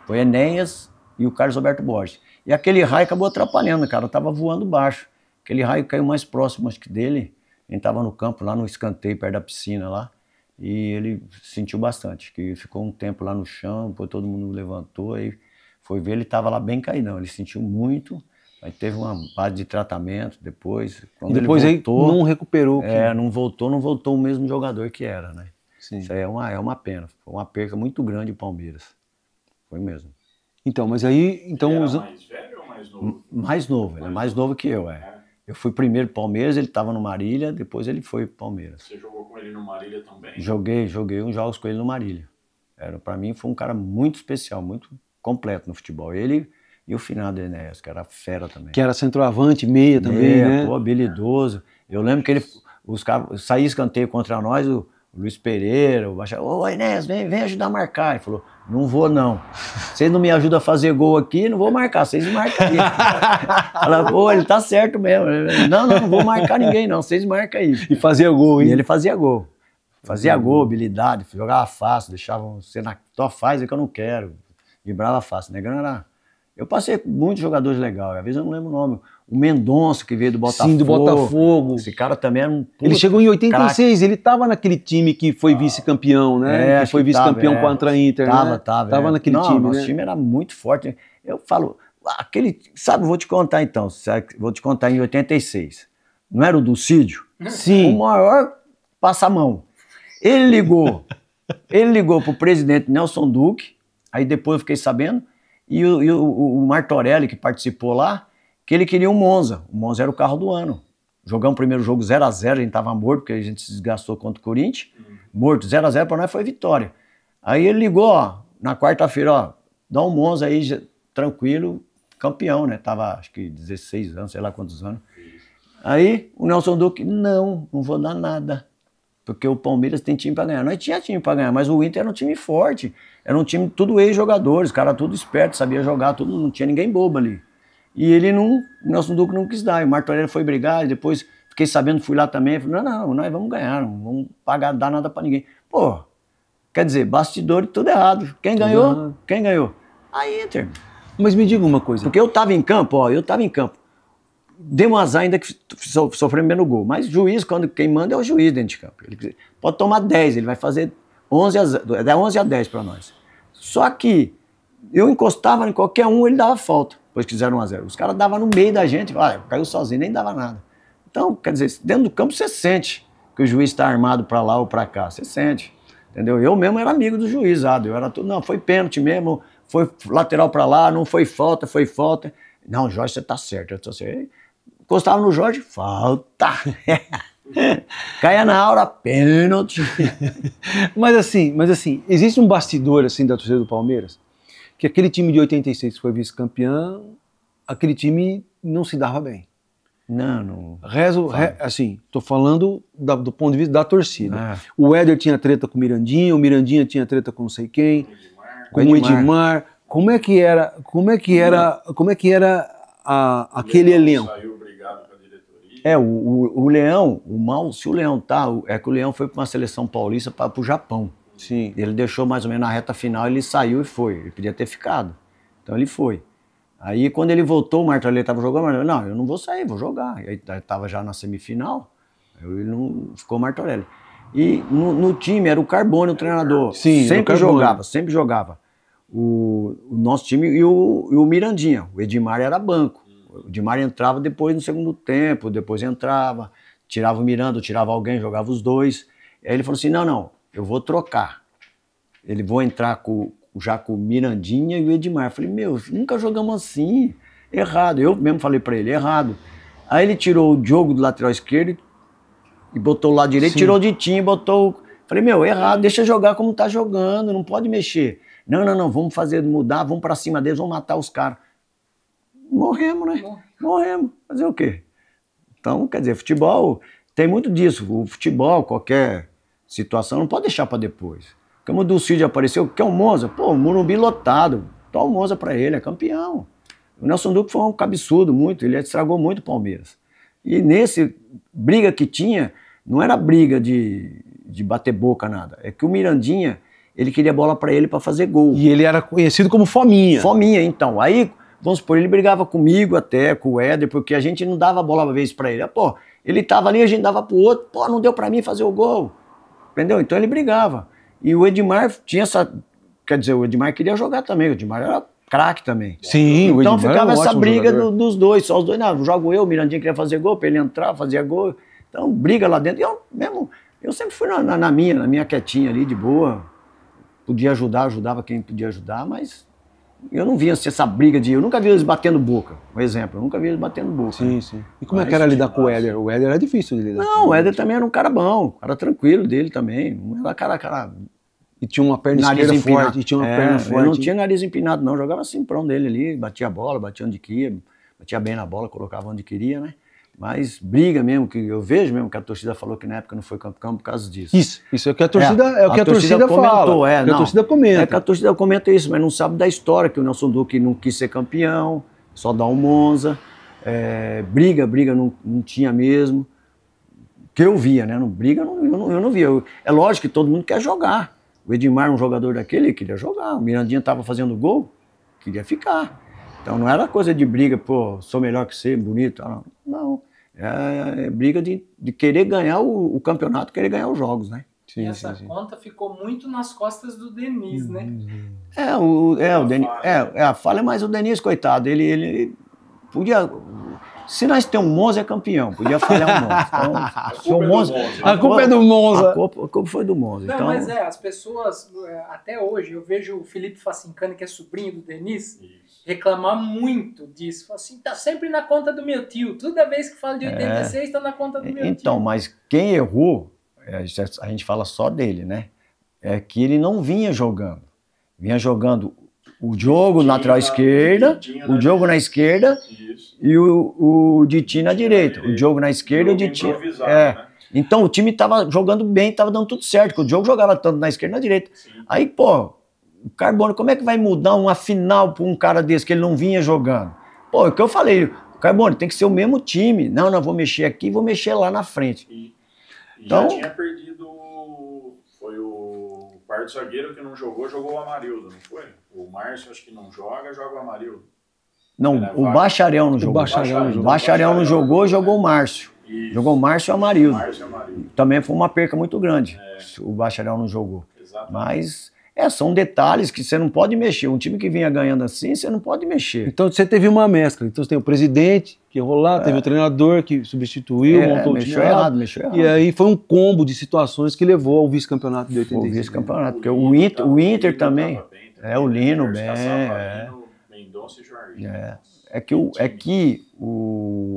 Foi Enéas e o Carlos Alberto Borges. E aquele raio acabou atrapalhando, cara. Eu tava voando baixo. Aquele raio caiu mais próximo, acho que dele. Ele tava no campo, lá no escanteio, perto da piscina lá. E ele sentiu bastante, que ficou um tempo lá no chão, depois todo mundo levantou, aí foi ver, ele tava lá bem caidão. Ele sentiu muito. Aí teve uma base de tratamento depois. Quando e depois ele voltou, aí não recuperou. Não voltou o mesmo jogador que era, né? Sim. Isso aí é uma pena. Foi uma perca muito grande o Palmeiras. Foi mesmo. Então, mas aí... Então, ele era mais velho ou mais novo? Mais novo, ele é mais novo que eu, Eu fui primeiro pro Palmeiras, ele estava no Marília, depois ele foi pro Palmeiras. Você jogou com ele no Marília também? Joguei uns jogos com ele no Marília. Para mim foi um cara muito especial, muito completo no futebol. Ele... E o finado Enéas, que era fera também. Que era centroavante, meia também, né? Pô, habilidoso. Eu lembro que os caras saíam escanteio contra nós, o Luiz Pereira, o Baixar, ô Enéas, vem ajudar a marcar. Ele falou, não vou não. Vocês não me ajudam a fazer gol aqui, não vou marcar, vocês marcam aí. Ela, pô, ele tá certo mesmo. Não vou marcar ninguém não, vocês marcam aí. E fazia gol, hein? E ele fazia gol. Fazia gol, habilidade, jogava fácil, deixava você na... Só faz é que eu não quero. Vibrava fácil, negando era... Eu passei com muitos jogadores legais, às vezes eu não lembro o nome. O Mendonça, que veio do Botafogo. Sim, do Botafogo. Esse cara também era um... Ele chegou em 86, ele estava naquele time que foi vice-campeão, né? Que foi vice-campeão contra a Inter, né? Tava naquele time, nosso né? time era muito forte. Eu falo, sabe, vou te contar então, vou te contar em 86. Não era o Dulcídio? Sim. O maior passamão. Ele ligou pro presidente Nelson Duque, aí depois eu fiquei sabendo, e o Martorelli, que participou lá, que ele queria um Monza. O Monza era o carro do ano. Jogamos o primeiro jogo 0x0, a gente tava morto, porque a gente se desgastou contra o Corinthians. Morto, 0x0 para nós foi vitória. Aí ele ligou, ó, na quarta-feira, ó, dá um Monza aí, tranquilo, campeão, né? Tava, acho que 16 anos, sei lá quantos anos. Aí o Nelson Duque, não vou dar nada. Porque o Palmeiras tem time para ganhar. Nós tinha time para ganhar, mas o Inter era um time forte. Era um time tudo ex-jogadores, cara tudo esperto, sabia jogar, tudo, não tinha ninguém bobo ali. E ele não, o Nelson Duque não quis dar. E o Martorelli foi brigar, e depois fiquei sabendo, fui lá também. Falei, não, nós vamos ganhar, não vamos dar nada para ninguém. Pô, quer dizer, bastidor e tudo errado. Quem ganhou? Quem ganhou? A Inter. Mas me diga uma coisa. Porque eu tava em campo, Deu um azar ainda que sofremos menos gol. Mas juiz, quem manda é o juiz dentro de campo. Ele pode tomar 10, ele vai fazer 11 a 10 para nós. Só que eu encostava em qualquer um, ele dava falta. Depois que fizeram 1x0. Os caras davam no meio da gente, caiu sozinho, nem dava nada. Então, quer dizer, dentro do campo você sente que o juiz está armado para lá ou para cá. Você sente, entendeu? Eu mesmo era amigo do juizado. Eu era tudo, não, foi pênalti mesmo, foi lateral para lá, não foi falta, foi falta. Não, Jorge, você tá certo, eu tô certo. Encostava no Jorge, falta. Caia na hora, pênalti. Mas assim, existe um bastidor assim da torcida do Palmeiras, que aquele time de 86 que foi vice-campeão, aquele time não se dava bem. Não. Assim, tô falando do ponto de vista da torcida. O Éder tinha treta com o Mirandinha tinha treta com não sei quem, com o Edmar. Como é que era aquele elenco? Saiu brigado com a diretoria. O Leão, se o Leão tá, é que o Leão foi para uma seleção paulista para o Japão. Sim. Ele deixou mais ou menos na reta final, ele saiu e foi. Ele podia ter ficado. Então ele foi. Aí quando ele voltou, o Martorelli estava jogando, mas não, eu não vou sair, vou jogar. E aí estava já na semifinal, ele não ficou Martorelli. E no time era o Carbone, o treinador. Sim, sempre jogava. O nosso time e o Mirandinha. O Edmar era banco. O Edmar entrava depois no segundo tempo, depois entrava, tirava o Miranda, tirava alguém, jogava os dois. Aí ele falou assim, não, eu vou trocar. Vou entrar já com o Mirandinha e o Edmar. Eu falei, nunca jogamos assim. Errado. Eu mesmo falei pra ele, errado. Aí ele tirou o Diogo do lateral esquerdo e botou o lado direito, sim. Tirou o Ditinho e botou... Falei, errado, deixa jogar como tá jogando, não pode mexer. Não, vamos mudar, vamos pra cima deles, vamos matar os caras. Morremos, né? Morremos. Fazer o quê? Então, quer dizer, futebol, tem muito disso. O futebol, qualquer situação, não pode deixar para depois. Como o Dulcídio apareceu, quer o Monza? Pô, o Morumbi lotado, dá o Monza para ele, é campeão. O Nelson Duque foi um cabeçudo muito, ele estragou muito o Palmeiras. E nesse briga que tinha, não era briga de bater boca, nada. É que o Mirandinha, ele queria bola para ele para fazer gol. E ele era conhecido como Fominha. Fominha, então. Aí, vamos supor, ele brigava comigo até, com o Éder, porque a gente não dava bola uma vez para ele. Pô, ele tava ali, a gente dava pro outro, pô, não deu para mim fazer o gol. Entendeu? Então ele brigava. E o Edmar tinha essa... Quer dizer, o Edmar queria jogar também, o Edmar era craque também. Sim, então o Edmar ficava era um essa briga dos dois, só os dois. Não, jogo eu, o Mirandinha queria fazer gol, pra ele entrar, fazia gol. Então, briga lá dentro. E eu sempre fui na minha quietinha ali, de boa. Podia ajudar, ajudava quem podia ajudar, mas eu não via essa briga eu nunca vi eles batendo boca, por exemplo. Eu nunca vi eles batendo boca. Sim, sim. E como é que era lidar com o Éder? O Éder era difícil de lidar. Não, o Éder também era um cara bom, um cara tranquilo dele também. Não era cara... E tinha uma perna esquerda forte, e tinha uma perna forte. Ele não tinha nariz empinado, não. Jogava assim, prão dele ali, batia a bola, batia onde queria, batia bem na bola, colocava onde queria, né? Mas briga mesmo, que eu vejo mesmo que a torcida falou que na época não foi campeão por causa disso. Isso é o que a torcida, comentou, fala. A torcida comenta. É que a torcida comenta isso, mas não sabe da história, que o Nelson Duque não quis ser campeão, só dá um Monza. Briga não tinha mesmo. Que eu via, né? Eu não via. É lógico que todo mundo quer jogar. O Edmar, um jogador daquele, queria jogar. O Mirandinha estava fazendo gol, queria ficar. Então não era coisa de briga, pô, sou melhor que você, bonito. Não. É briga de querer ganhar o campeonato, querer ganhar os jogos, né? Sim, e essa conta ficou muito nas costas do Denis, né? A falha é mais o Denis, coitado. Ele podia... Se nós temos um Monza, é campeão. Podia falhar o Monza. Então, a culpa é do Monza. A culpa foi do Monza. Não, então... mas as pessoas, até hoje, eu vejo o Felipe Facincani, que é sobrinho do Denis, reclamar muito disso. Fala assim, tá sempre na conta do meu tio. Toda vez que fala de 86, tá na conta do meu tio. Então, mas quem errou, a gente fala só dele, né? É que ele não vinha jogando. Vinha jogando o Diogo na lateral esquerda, o Diogo na esquerda e o Ditinho na direita. O Diogo na esquerda e o Ditinho. Né? Então o time tava jogando bem, tava dando tudo certo, porque o Diogo jogava tanto na esquerda e na direita. Sim. Aí, pô, o Carbono, como é que vai mudar uma final pra um cara desse que ele não vinha jogando? Pô, é o que eu falei, o Carbono tem que ser o mesmo time. Não, vou mexer aqui, vou mexer lá na frente. E então, já tinha perdido, foi o quarto zagueiro que não jogou o Amarildo, não foi? O Márcio acho que não joga o Amarildo. Não, o Bacharel não jogou. O Bacharel não jogou, jogou o Márcio. Isso. Jogou o Márcio e o Amarildo. Também foi uma perca muito grande. O Bacharel não jogou. Exatamente. Mas são detalhes que você não pode mexer. Um time que vinha ganhando assim, você não pode mexer. Então você teve uma mescla. Então você tem o presidente que errou lá, teve o treinador que substituiu, montou o time errado. Mexeu errado. E aí foi um combo de situações que levou ao vice-campeonato de 86. O vice-campeonato, porque o Inter também. O Lino, Mendonça e Jorge.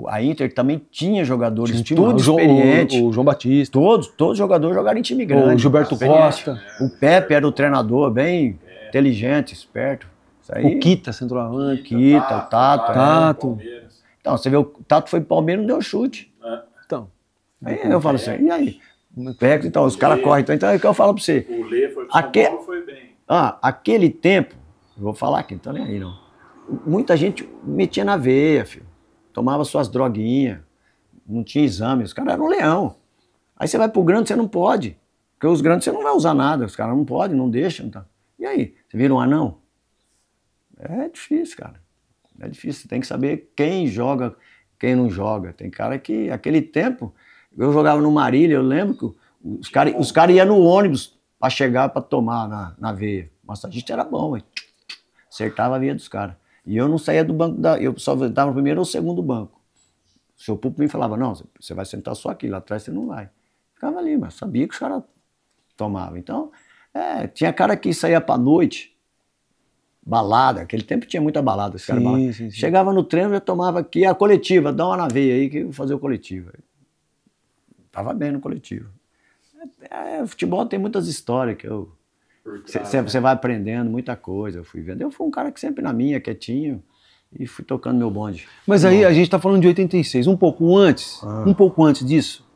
A Inter também tinha jogadores tudo experientes. O João Batista. Todos jogadores jogaram em time grande. O Gilberto Costa. O Pepe era o treinador, bem inteligente, esperto. Isso aí. O Kita, centroavante. O Tato. Então, você vê, o Tato foi pro Palmeiras e não deu chute. Então. Aí eu falo assim, e aí? Então, os caras correm. Então é o que eu falo pra você. O Lê foi pro São Paulo, foi bem. Aquele tempo, eu vou falar aqui, não tô nem aí não. Muita gente metia na veia, filho. Tomava suas droguinhas, não tinha exame, os caras eram leão. Aí você vai pro grande, você não pode. Porque os grandes você não vai usar nada, os caras não podem, não deixam. Tá? E aí, você vira um anão? É difícil, cara. É difícil, você tem que saber quem joga, quem não joga. Tem cara que, aquele tempo, eu jogava no Marília, eu lembro que os caras iam no ônibus para chegar, para tomar na veia. O massagista era bom, véio. Acertava a veia dos caras. E eu não saía do banco, eu só estava no primeiro ou segundo banco. O seu público me falava, não, você vai sentar só aqui, lá atrás você não vai. Ficava ali, mas sabia que os caras tomavam. Então, tinha cara que saía pra noite, balada, aquele tempo tinha muita balada. Sim. Chegava no treino, já tomava aqui a coletiva, dá uma na veia aí que eu vou fazer o coletivo. Tava bem no coletivo. Futebol tem muitas histórias que você vai aprendendo muita coisa. Eu fui vendo. Eu fui um cara que sempre na minha, quietinho, e fui tocando meu bonde. Mas aí a gente tá falando de 86, um pouco antes disso,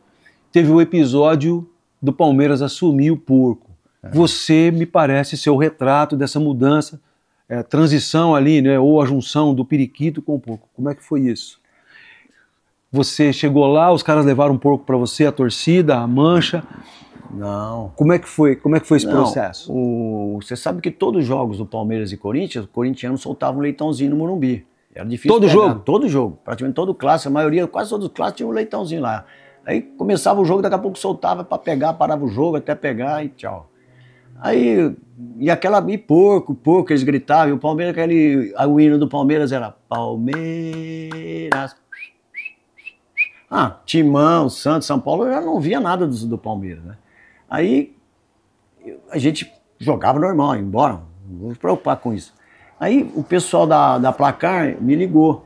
teve o episódio do Palmeiras assumir o porco. Você me parece ser o retrato dessa mudança, transição ali, né, ou a junção do periquito com o porco. Como é que foi isso? Você chegou lá, os caras levaram um porco para você, a torcida, a mancha. Não. Como é que foi esse processo? Você sabe que todos os jogos do Palmeiras e Corinthians, o corintiano soltava um leitãozinho no Morumbi. Era difícil todo pegar. jogo? Todo jogo. Praticamente todo clássico, a maioria, quase todos os clássicos tinham um leitãozinho lá. Aí começava o jogo, daqui a pouco soltava para pegar, parava o jogo até pegar e tchau. Aí, e porco, eles gritavam, e o Palmeiras, o hino do Palmeiras era Palmeiras. Timão, Santos, São Paulo, eu já não via nada do Palmeiras, né? Aí a gente jogava normal, ia embora, não vou me preocupar com isso. Aí o pessoal da Placar me ligou.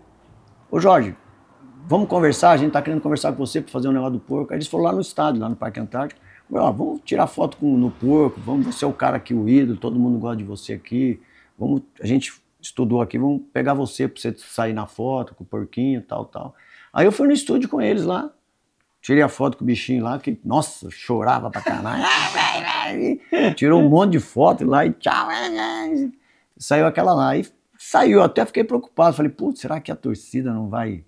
Ô Jorge, vamos conversar, a gente tá querendo conversar com você para fazer um negócio do porco. Aí eles foram lá no estádio, lá no Parque Antártico. Vamos tirar foto no porco, você é o cara aqui, o ídolo, todo mundo gosta de você aqui. A gente estudou aqui, vamos pegar você para você sair na foto com o porquinho, tal. Aí eu fui no estúdio com eles lá, tirei a foto com o bichinho lá, que, nossa, chorava pra caralho. Tirou um monte de foto lá e tchau. Saiu aquela lá. Aí saiu, eu até fiquei preocupado. Falei, putz, será que a torcida não vai,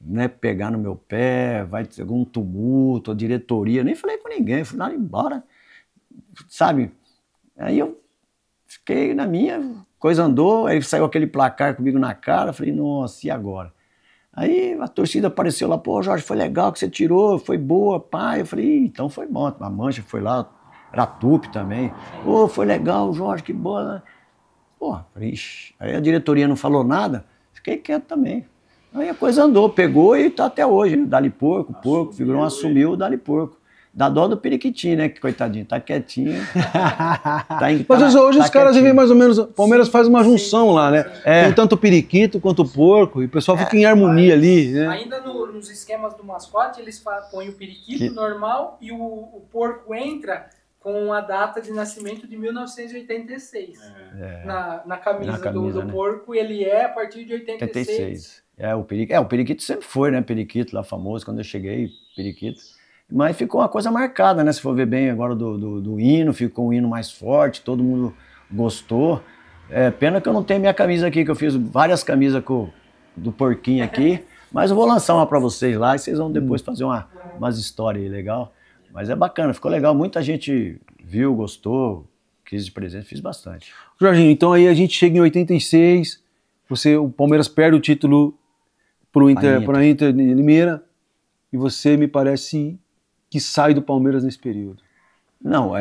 né, pegar no meu pé? Vai ter algum tumulto, a diretoria? Nem falei com ninguém, fui lá embora. Sabe? Aí eu fiquei na minha, coisa andou, aí saiu aquele placar comigo na cara. Falei, nossa, e agora? Aí a torcida apareceu lá, pô, Jorge, foi legal que você tirou, foi boa, pai. Eu falei, então foi bom. A mancha foi lá, era a Tupi também. Pô, foi legal, Jorge, que boa. Pô, falei, ixi. Aí a diretoria não falou nada, fiquei quieto também. Aí a coisa andou, pegou e tá até hoje, né? Dali porco, Figurão assumiu o Dali porco. Dá dó do periquitinho, né? Que coitadinho, tá quietinho. Mas hoje os caras vivem mais ou menos. O Palmeiras faz uma junção lá, né? Tem tanto o periquito quanto o porco, e o pessoal fica em harmonia ali, né? Ainda nos esquemas do mascote, eles põem o periquito normal e o porco entra com a data de nascimento de 1986. Na camisa do né? porco, ele é a partir de 86. O periquito sempre foi, né? Periquito lá famoso, quando eu cheguei, periquito. Mas ficou uma coisa marcada, né? Se for ver bem agora do hino, ficou um hino mais forte, todo mundo gostou. Pena que eu não tenho minha camisa aqui, que eu fiz várias camisas do porquinho aqui, mas eu vou lançar uma pra vocês lá e vocês vão depois fazer umas histórias aí, legal. Mas é bacana, ficou legal, muita gente viu, gostou, quis de presente, fiz bastante. Jorginho, então aí a gente chega em 86, o Palmeiras perde o título pro Inter de Limeira, e você me parece que sai do Palmeiras nesse período. Não,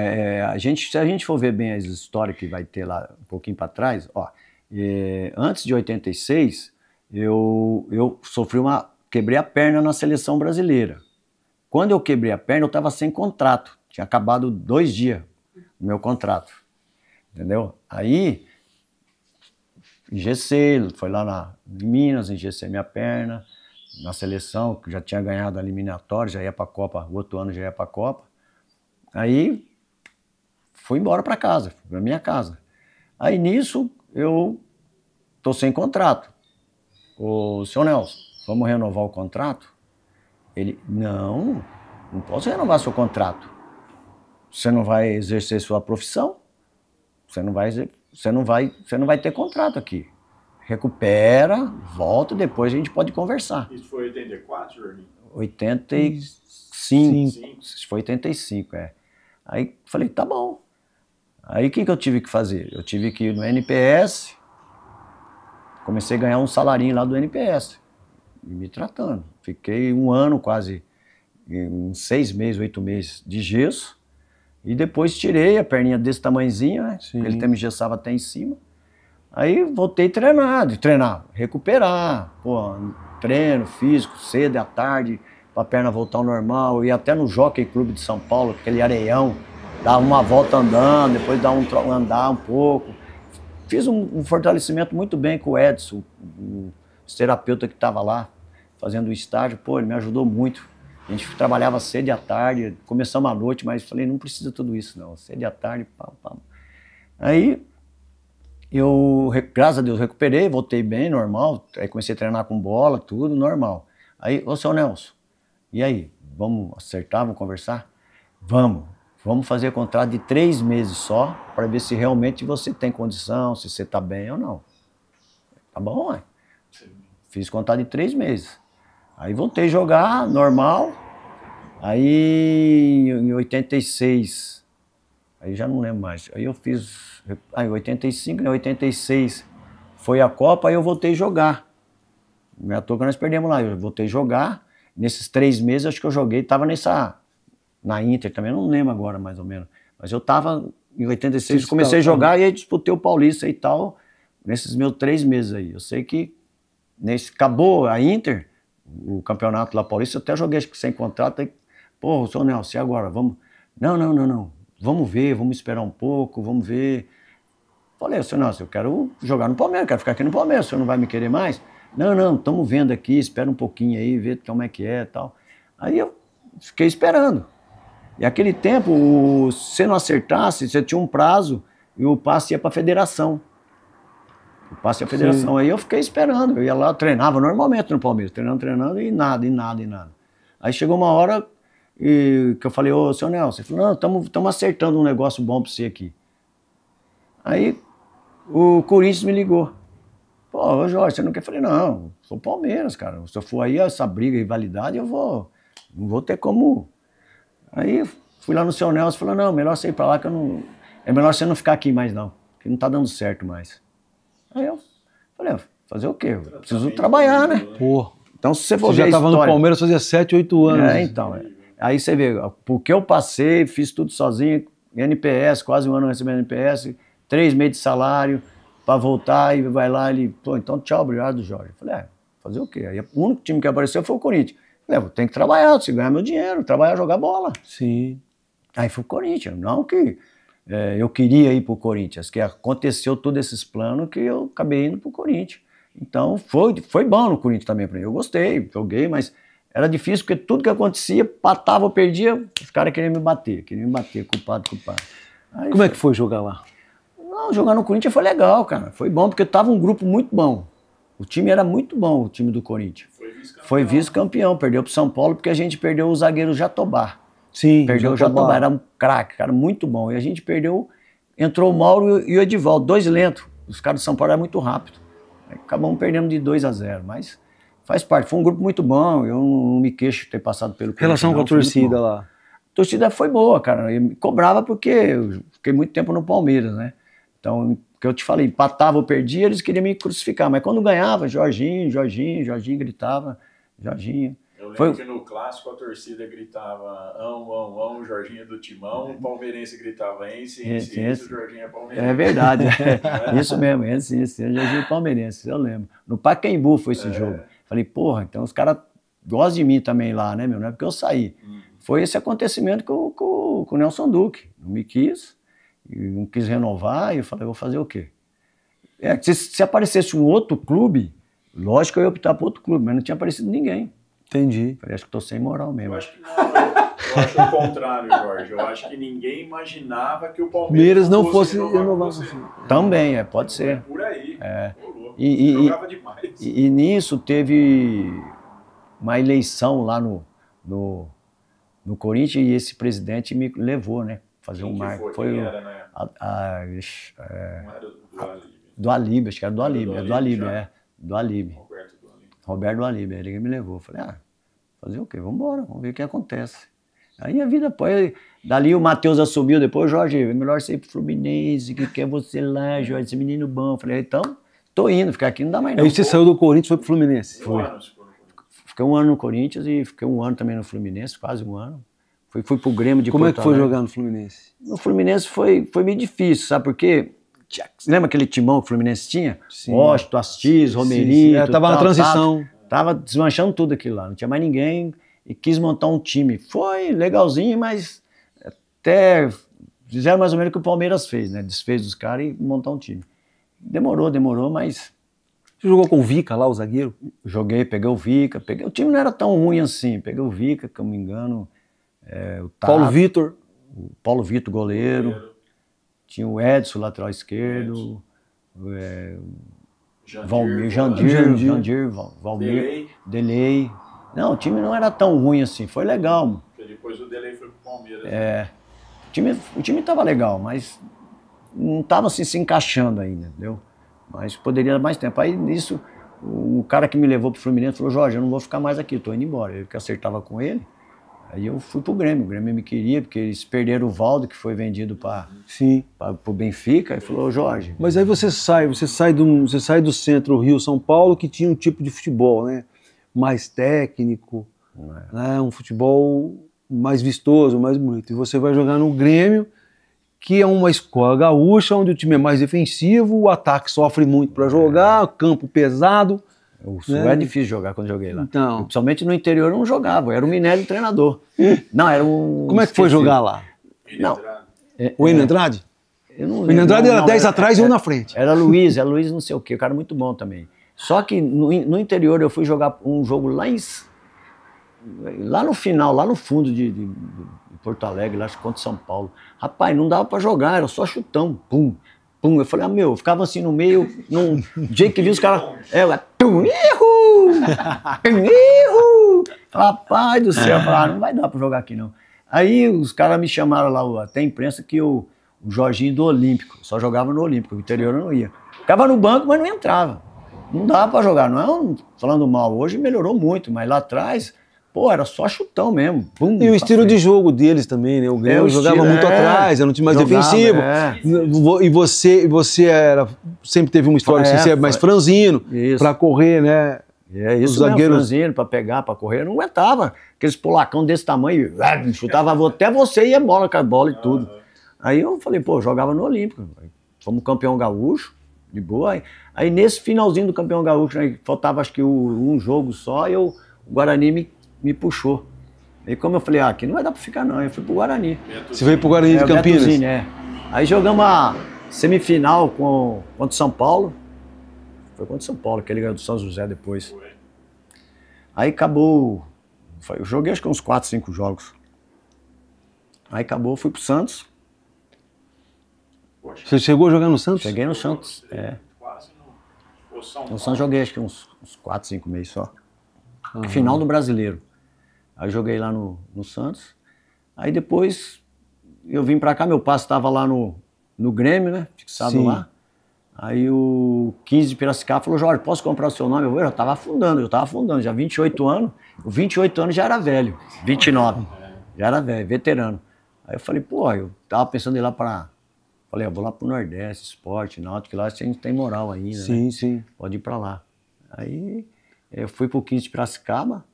se a gente for ver bem as histórias que vai ter lá um pouquinho para trás, antes de 86, eu quebrei a perna na seleção brasileira. Quando eu quebrei a perna, eu estava sem contrato, tinha acabado 2 dias o meu contrato, entendeu? Aí, engessei, foi lá em Minas, engessei minha perna, na seleção, que já tinha ganhado a eliminatória, já ia para a Copa, o outro ano já ia para a Copa. Aí fui embora para casa, para minha casa. Aí nisso eu tô sem contrato. Ô, senhor Nelson, vamos renovar o contrato? Ele, não posso renovar seu contrato. Você não vai exercer sua profissão, você não vai ter contrato aqui. Recupera, volta, depois a gente pode conversar. Isso foi 84, Jorginho? 85. Isso foi 85, Aí falei, tá bom. Aí o que eu tive que fazer? Eu tive que ir no NPS, comecei a ganhar um salarinho lá do NPS, me tratando. Fiquei 1 ano quase, uns 6 meses, 8 meses de gesso, e depois tirei a perninha desse tamanhozinho, né? Ele até me engessava até em cima. Aí voltei a treinar, recuperar, treino físico, cedo e à tarde, para a perna voltar ao normal, ia até no Jockey Clube de São Paulo, aquele areião, dava uma volta andando, depois andar um pouco. Fiz um fortalecimento muito bem com o Edson, o terapeuta que estava lá, fazendo o estágio, ele me ajudou muito. A gente trabalhava cedo e à tarde, começamos à noite, mas falei, não precisa tudo isso não, cedo e à tarde, Aí, eu, graças a Deus, recuperei, voltei bem, normal, aí comecei a treinar com bola, tudo normal. Aí, ô, seu Nelson, e aí, vamos acertar, vamos conversar? Vamos. vamos fazer contrato de 3 meses só, para ver se realmente você tem condição, se você tá bem ou não. Tá bom, ué. Fiz contrato de 3 meses. Aí voltei a jogar, normal. Aí em 86, aí já não lembro mais. Aí eu fiz, em 85, em 86 foi a Copa, aí eu voltei a jogar. Não é à toa que nós perdemos lá, eu voltei a jogar. Nesses 3 meses, acho que eu joguei, tava na Inter também, não lembro agora mais ou menos. Mas eu tava, em 86, comecei a jogar e aí disputei o Paulista e tal, nesses meus 3 meses aí. Eu sei que acabou a Inter, o campeonato lá Paulista, eu até joguei acho que sem contrato, aí, pô, seu Nelson, e agora? Vamos... Não. Vamos ver, vamos esperar um pouco, vamos ver. Falei, seu Nelson, eu quero jogar no Palmeiras, quero ficar aqui no Palmeiras, o senhor não vai me querer mais? Não, estamos vendo aqui, espera um pouquinho aí, vê como é que é e tal. Aí eu fiquei esperando. E aquele tempo, se você não acertasse, você tinha um prazo e o passe ia para a federação. O passe ia para a federação. Sim. Aí eu fiquei esperando, eu ia lá, treinava normalmente no Palmeiras, treinando e nada. Aí chegou uma hora que eu falei, ô, seu Nelson, ele falou, não, estamos acertando um negócio bom para você aqui. Aí o Corinthians me ligou. Pô, Jorge, você não quer? Eu falei, não, sou Palmeiras, cara. Se eu for aí, essa briga, rivalidade, não vou ter como. Aí fui lá no seu Nelson e falou, não, melhor você ir pra lá que eu não. É melhor você não ficar aqui mais, não, que não tá dando certo mais. Aí eu falei, fazer o quê? Eu preciso trabalhar, né? Pô. Então, se você for ver já tava no Palmeiras fazia 7, 8 anos. Então. Aí você vê, porque eu passei, fiz tudo sozinho, NPS, quase um ano recebendo NPS, 3 meses de salário. Para voltar e vai lá, ele, pô, então tchau, obrigado, Jorge. Eu falei, fazer o quê? Aí o único time que apareceu foi o Corinthians. Eu falei, tem que trabalhar, se ganhar meu dinheiro, trabalhar, jogar bola. Sim. Aí foi o Corinthians, não que eu queria ir pro Corinthians, que aconteceu todos esses planos que eu acabei indo pro Corinthians. Então foi bom no Corinthians também para mim, eu gostei, joguei, mas era difícil porque tudo que acontecia, patava ou perdia, os caras queriam me bater, culpado. Aí como é que foi jogar lá? Não, jogar no Corinthians foi legal, cara. Foi bom, porque tava um grupo muito bom. O time era muito bom, o time do Corinthians. Foi vice-campeão. Perdeu pro São Paulo porque a gente perdeu o zagueiro Jatobá. Sim, perdeu o Jatobá. Era um craque, cara, muito bom. E a gente perdeu, entrou o Mauro e o Edivaldo, 2 lentos. Os caras do São Paulo eram muito rápidos. Acabamos perdendo de 2-0, mas faz parte. Foi um grupo muito bom, eu não me queixo de ter passado pelo Corinthians. Relação com a torcida lá? A torcida foi boa, cara. Eu me cobrava porque eu fiquei muito tempo no Palmeiras, né? Então, o que eu te falei, empatava ou perdia, eles queriam me crucificar. Mas quando ganhava, Jorginho gritava, Jorginho. Eu lembro que no clássico a torcida gritava ão, Jorginho do Timão, o palmeirense gritava ence, o Jorginho é palmeirense. É verdade, isso mesmo, ence, o Jorginho é palmeirense, eu lembro. No Pacaembu foi esse jogo. Falei, porra, então os caras gostam de mim também lá, né, meu? Não é porque eu saí. Foi esse acontecimento com o Nelson Duque. Não me quis. Não quis renovar, e eu falei, vou fazer o quê? Se aparecesse um outro clube, lógico que eu ia optar por outro clube, mas não tinha aparecido ninguém. Entendi. Falei, acho que estou sem moral mesmo. Eu acho que não, eu acho o contrário, Jorge. Eu acho que ninguém imaginava que o Palmeiras não fosse renovar. Também, pode ser. Por aí. Jogava demais. E nisso teve uma eleição lá no Corinthians e esse presidente me levou, né? Fazer um marco. Foi era, né? Não era do Alíbio, acho que era do Alíbio. Do Alíbio. Roberto do Alíbio, ele que me levou. Falei, fazer o quê? Vamos embora, vamos ver o que acontece. Aí a vida, dali o Matheus assumiu, depois, Jorge, é melhor você ir pro Fluminense, que quer você lá, Jorge, esse menino bom. Falei, então, tô indo, ficar aqui não dá mais não. Aí você saiu do Corinthians e foi pro Fluminense? Foi. Fiquei 1 ano no Corinthians e fiquei 1 ano também no Fluminense, quase 1 ano. Fui pro Grêmio de Porto Alegre. Como é que foi jogar no Fluminense? No Fluminense foi meio difícil, sabe por quê? Lembra aquele timão que o Fluminense tinha? Washington, Astis, Romerinho. Tava na transição. Tava desmanchando tudo aquilo lá, não tinha mais ninguém e quis montar um time. Foi legalzinho, mas até fizeram mais ou menos o que o Palmeiras fez, né? Desfez dos caras e montar um time. Demorou, mas... Você jogou com o Vica lá, o zagueiro? Joguei, peguei o Vica. O time não era tão ruim assim. Peguei o Vica, que eu não me engano. O Tato, Paulo Vitor. O Paulo Vitor, goleiro. Tinha o Edson, lateral esquerdo. Jandir, Valmir, Delay. Não, o time não era tão ruim assim. Foi legal. Porque depois o Delay foi pro Palmeiras. O O time tava legal, mas não tava assim, se encaixando ainda, entendeu? Mas poderia dar mais tempo. Aí nisso, o cara que me levou pro Fluminense falou, Jorge, eu não vou ficar mais aqui, tô indo embora. Eu que acertava com ele. Aí eu fui pro Grêmio, o Grêmio me queria, porque eles perderam o Valdo, que foi vendido para o Benfica, e falou, Jorge... Mas aí você sai do centro Rio-São Paulo, que tinha um tipo de futebol, né? Mais técnico, né? Um futebol mais vistoso, mais bonito. E você vai jogar no Grêmio, que é uma escola gaúcha, onde o time é mais defensivo, o ataque sofre muito para jogar, campo pesado... O Sul é difícil jogar quando joguei lá. Então. Principalmente no interior eu não jogava, era o Minelli o treinador. Não, era um... Como é que foi jogar lá? Não. O Enio Andrade? Eu não O Enio Andrade era 10 atrás e 1 na frente. Era Luiz não sei o quê, o cara muito bom também. Só que no interior eu fui jogar um jogo lá no final, lá no fundo de Porto Alegre, lá contra São Paulo. Rapaz, não dava pra jogar, era só chutão, pum. Eu falei, eu ficava assim no meio, num jeito que vi os caras, rapaz do céu, eu falei, não vai dar pra jogar aqui não. Aí os caras me chamaram lá, até a imprensa, que o Jorginho do Olímpico, só jogava no Olímpico, o interior eu não ia. Ficava no banco, mas não entrava. Não dava pra jogar, não é falando mal, hoje melhorou muito, mas lá atrás... Pô, era só chutão mesmo. Pum, e o estilo de jogo deles também, né? O Grêmio jogava muito atrás, era um time mais defensivo. E você sempre teve uma história de ser mais franzino, para correr, né? Os zagueiros franzino, para pegar, para correr, eu não aguentava. Aqueles polacão desse tamanho, chutava até você ia bola com a bola e tudo. Aí eu falei, pô, jogava no Olímpico. Fomos campeão gaúcho, de boa. Aí nesse finalzinho do campeão gaúcho, né, faltava acho que um jogo só, e o Guarani me puxou. Aí como eu falei, aqui não vai dar pra ficar não, eu fui pro Guarani. Você veio pro Guarani de Campinas? Aí jogamos a semifinal contra o São Paulo. Foi contra o São Paulo, que ele ganhou do São José depois. Aí acabou, eu joguei acho que uns 4, 5 jogos. Aí acabou, fui pro Santos. Você chegou a jogar no Santos? Cheguei no Santos, No Santos joguei acho que uns 4, 5 meses só. Final do Brasileiro. Aí joguei lá no Santos. Aí depois eu vim pra cá, meu passe estava lá no Grêmio, né? Fixado lá. Aí o 15 de Piracicaba falou, Jorge, posso comprar o seu nome? Eu já tava afundando, já 28 anos. O 28 anos já era velho, 29. Já era velho, veterano. Aí eu falei, pô, eu tava pensando em ir lá pra... Falei, eu vou lá pro Nordeste, Esporte, Náutico, que lá a gente tem moral ainda, sim, né? Sim. Pode ir pra lá. Aí eu fui pro 15 de Piracicaba.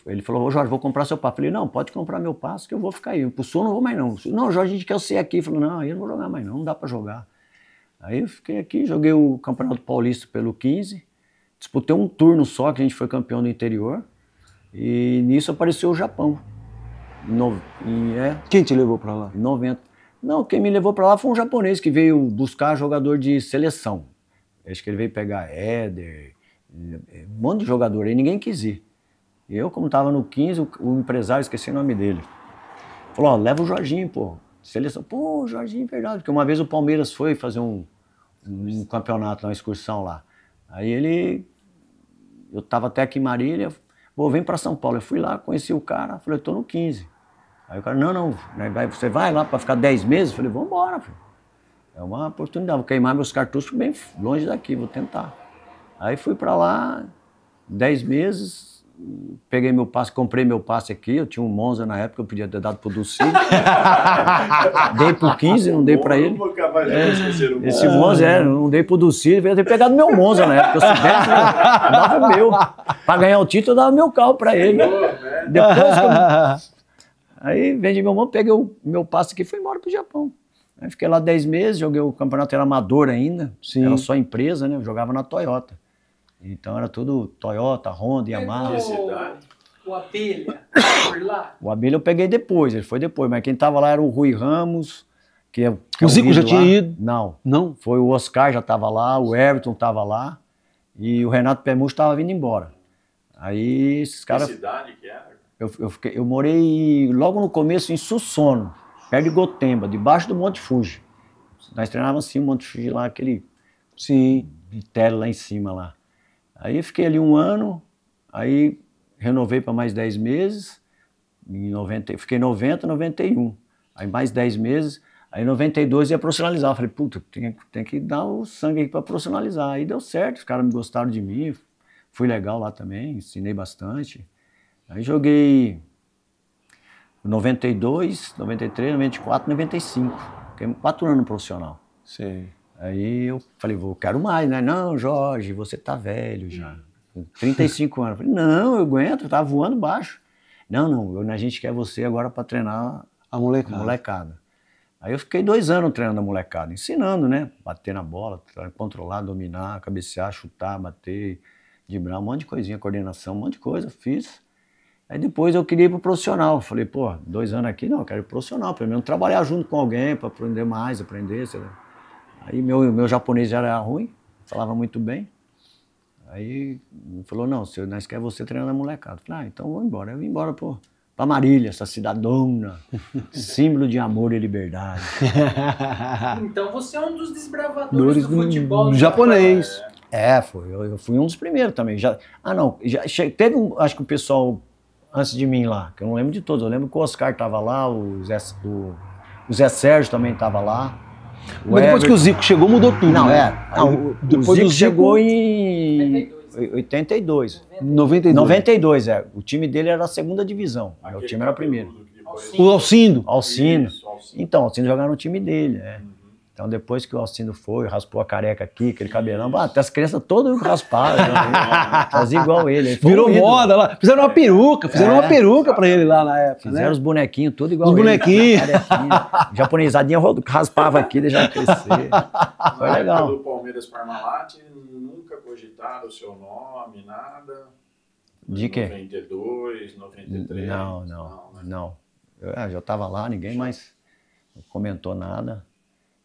Ele falou, ô Jorge, vou comprar seu passe. Eu falei, não, pode comprar meu passe que eu vou ficar aí. Pro Sul eu não vou mais não. Não, Jorge, a gente quer você aqui. Ele falou, não, aí eu não vou jogar mais não dá pra jogar. Aí eu fiquei aqui, joguei o Campeonato Paulista pelo 15, disputei um turno só, que a gente foi campeão do interior, e nisso apareceu o Japão. Quem te levou pra lá? Em 90. Não, quem me levou pra lá foi um japonês que veio buscar jogador de seleção. Acho que ele veio pegar Éder, um monte de jogador aí, ninguém quis ir. E eu, como tava no 15, o empresário, esqueci o nome dele, falou, ó, leva o Jorginho, pô, seleção. Pô, Jorginho, verdade, porque uma vez o Palmeiras foi fazer um campeonato, uma excursão lá. Aí eu tava até aqui em Marília, pô, vem pra São Paulo. Eu fui lá, conheci o cara, falei, eu tô no 15. Aí o cara, não, você vai lá pra ficar 10 meses? Eu falei, vamos embora, filho. É uma oportunidade, vou queimar meus cartuchos bem longe daqui, vou tentar. Aí fui pra lá, 10 meses, peguei meu passe, comprei meu passe aqui, eu tinha um Monza na época, eu podia ter dado pro Dulcílio. Dei pro 15, não dei pra ele. Esse Monza, não dei pro Dulcílio, eu ia ter pegado meu Monza na época, eu soubesse, eu dava o meu. Pra ganhar o título, eu dava meu carro pra ele. Depois aí vendi meu Monza, peguei o meu passe aqui e fui embora pro Japão. Aí fiquei lá 10 meses, joguei o campeonato, era amador ainda, era só empresa, né? Eu jogava na Toyota. Então era tudo Toyota, Honda, Yamaha. O Abelha, foi lá? O Abelha eu peguei depois, ele foi depois, mas quem tava lá era o Rui Ramos, que é o Zico já tinha ido? Não. Foi o Oscar já tava lá, o Everton tava lá e o Renato Pemucho tava vindo embora. Aí esses caras... Que cidade que era? Eu morei logo no começo em Sussono, perto de Gotemba, debaixo do Monte Fuji. Nós treinávamos assim o Monte Fuji lá, aquele tela lá em cima lá. Aí fiquei ali um ano, aí renovei para mais 10 meses, fiquei 90, 91. Aí mais 10 meses, aí em 92 ia profissionalizar. Eu falei, puta, tem que dar o sangue aí para profissionalizar. Aí deu certo, os caras me gostaram de mim, fui legal lá também, ensinei bastante. Aí joguei 92, 93, 94, 95. Fiquei 4 anos no profissional. Sim. Aí eu falei, quero mais, né? Não, Jorge, você tá velho já. 35 anos. Eu falei, não, eu aguento, eu tava voando baixo. Não, a gente quer você agora para treinar A a molecada. molecada. Aí eu fiquei 2 anos treinando a molecada, ensinando, né? Bater na bola, controlar, dominar, cabecear, chutar, bater, driblar, um monte de coisinha, coordenação, um monte de coisa, fiz. Aí depois eu queria ir pro profissional. Falei, pô, 2 anos aqui, não, eu quero ir pro profissional, pelo menos trabalhar junto com alguém para aprender mais, sei lá. Aí meu japonês já era ruim, falava muito bem. Aí ele falou, não, nós quer você treinando a molecada. Eu falei, então vou embora. Eu vim embora pra Marília, essa cidadona, símbolo de amor e liberdade. Então você é um dos desbravadores do futebol do japonês. Eu fui um dos primeiros também. Teve acho que o pessoal antes de mim lá, que eu não lembro de todos. Eu lembro que o Oscar estava lá, o Zé Sérgio também estava lá. Mas depois que o Zico chegou, mudou tudo. Não, né? depois o Zico chegou em 82. 92, O time dele era a 2ª divisão. Aí o time era a 1ª. O Alcindo. Alcindo. Então, o Alcindo jogava no time dele, né? Então, depois que o Alcindo foi, raspou a careca aqui, aquele cabelão, até as crianças todas rasparam. Fazia igual ele. Virou moda lá. Fizeram uma peruca pra ele lá na época. Fizeram os bonequinhos, tudo igual os ele. bonequinhos. Japonesadinha raspava aqui, deixava crescer. Foi legal. Do Palmeiras Parmalat, nunca cogitaram o seu nome, nada? De quê? 92, 93? Não. Eu já estava lá, ninguém mais comentou nada.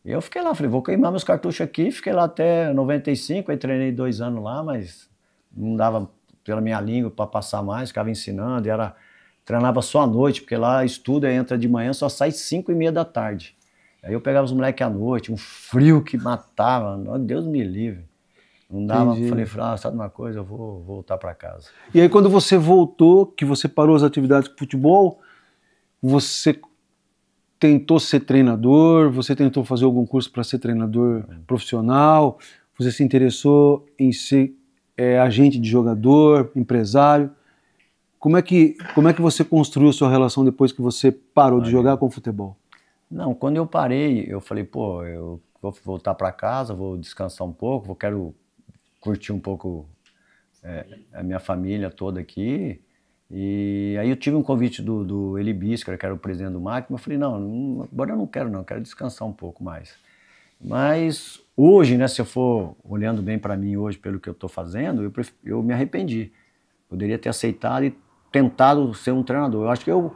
E eu fiquei lá, falei, vou queimar meus cartuchos aqui, fiquei lá até 95, aí treinei 2 anos lá, mas não dava pela minha língua para passar mais, ficava ensinando, treinava só à noite, porque lá estuda, entra de manhã, só sai 5h30 da tarde. Aí eu pegava os moleques à noite, um frio que matava, Deus me livre. Não dava, falei, sabe uma coisa, eu vou voltar para casa. E aí quando você voltou, que você parou as atividades com futebol, você tentou ser treinador, você tentou fazer algum curso para ser treinador profissional, você se interessou em ser agente de jogador, empresário. Como é que você construiu sua relação depois que você parou de jogar com futebol? Não, quando eu parei, eu falei, pô, eu vou voltar para casa, vou descansar um pouco, quero curtir um pouco a minha família toda aqui. E aí eu tive um convite do Eli Biscar, que era o presidente do MAC, mas eu falei, não, agora eu não quero descansar um pouco mais. Mas hoje, né, se eu for olhando bem para mim hoje, pelo que eu estou fazendo, eu me arrependi. Poderia ter aceitado e tentado ser um treinador. Eu acho que eu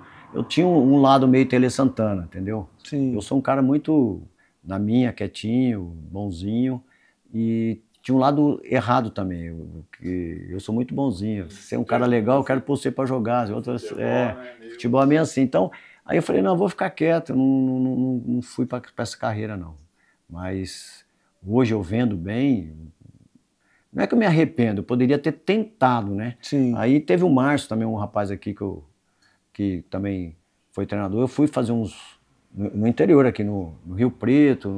tinha um lado meio Tele Santana, entendeu? Sim. Eu sou um cara muito na minha, quietinho, bonzinho, e tinha um lado errado também, eu sou muito bonzinho. Ser um cara legal, eu quero pôr você para jogar. Futebol é meio assim. Então, aí eu falei, não, eu vou ficar quieto, eu não fui para essa carreira, não. Mas hoje eu vendo bem, não é que eu me arrependo, eu poderia ter tentado, né? Sim. Aí teve o Márcio também, um rapaz aqui que também foi treinador, eu fui fazer uns no interior aqui, no Rio Preto,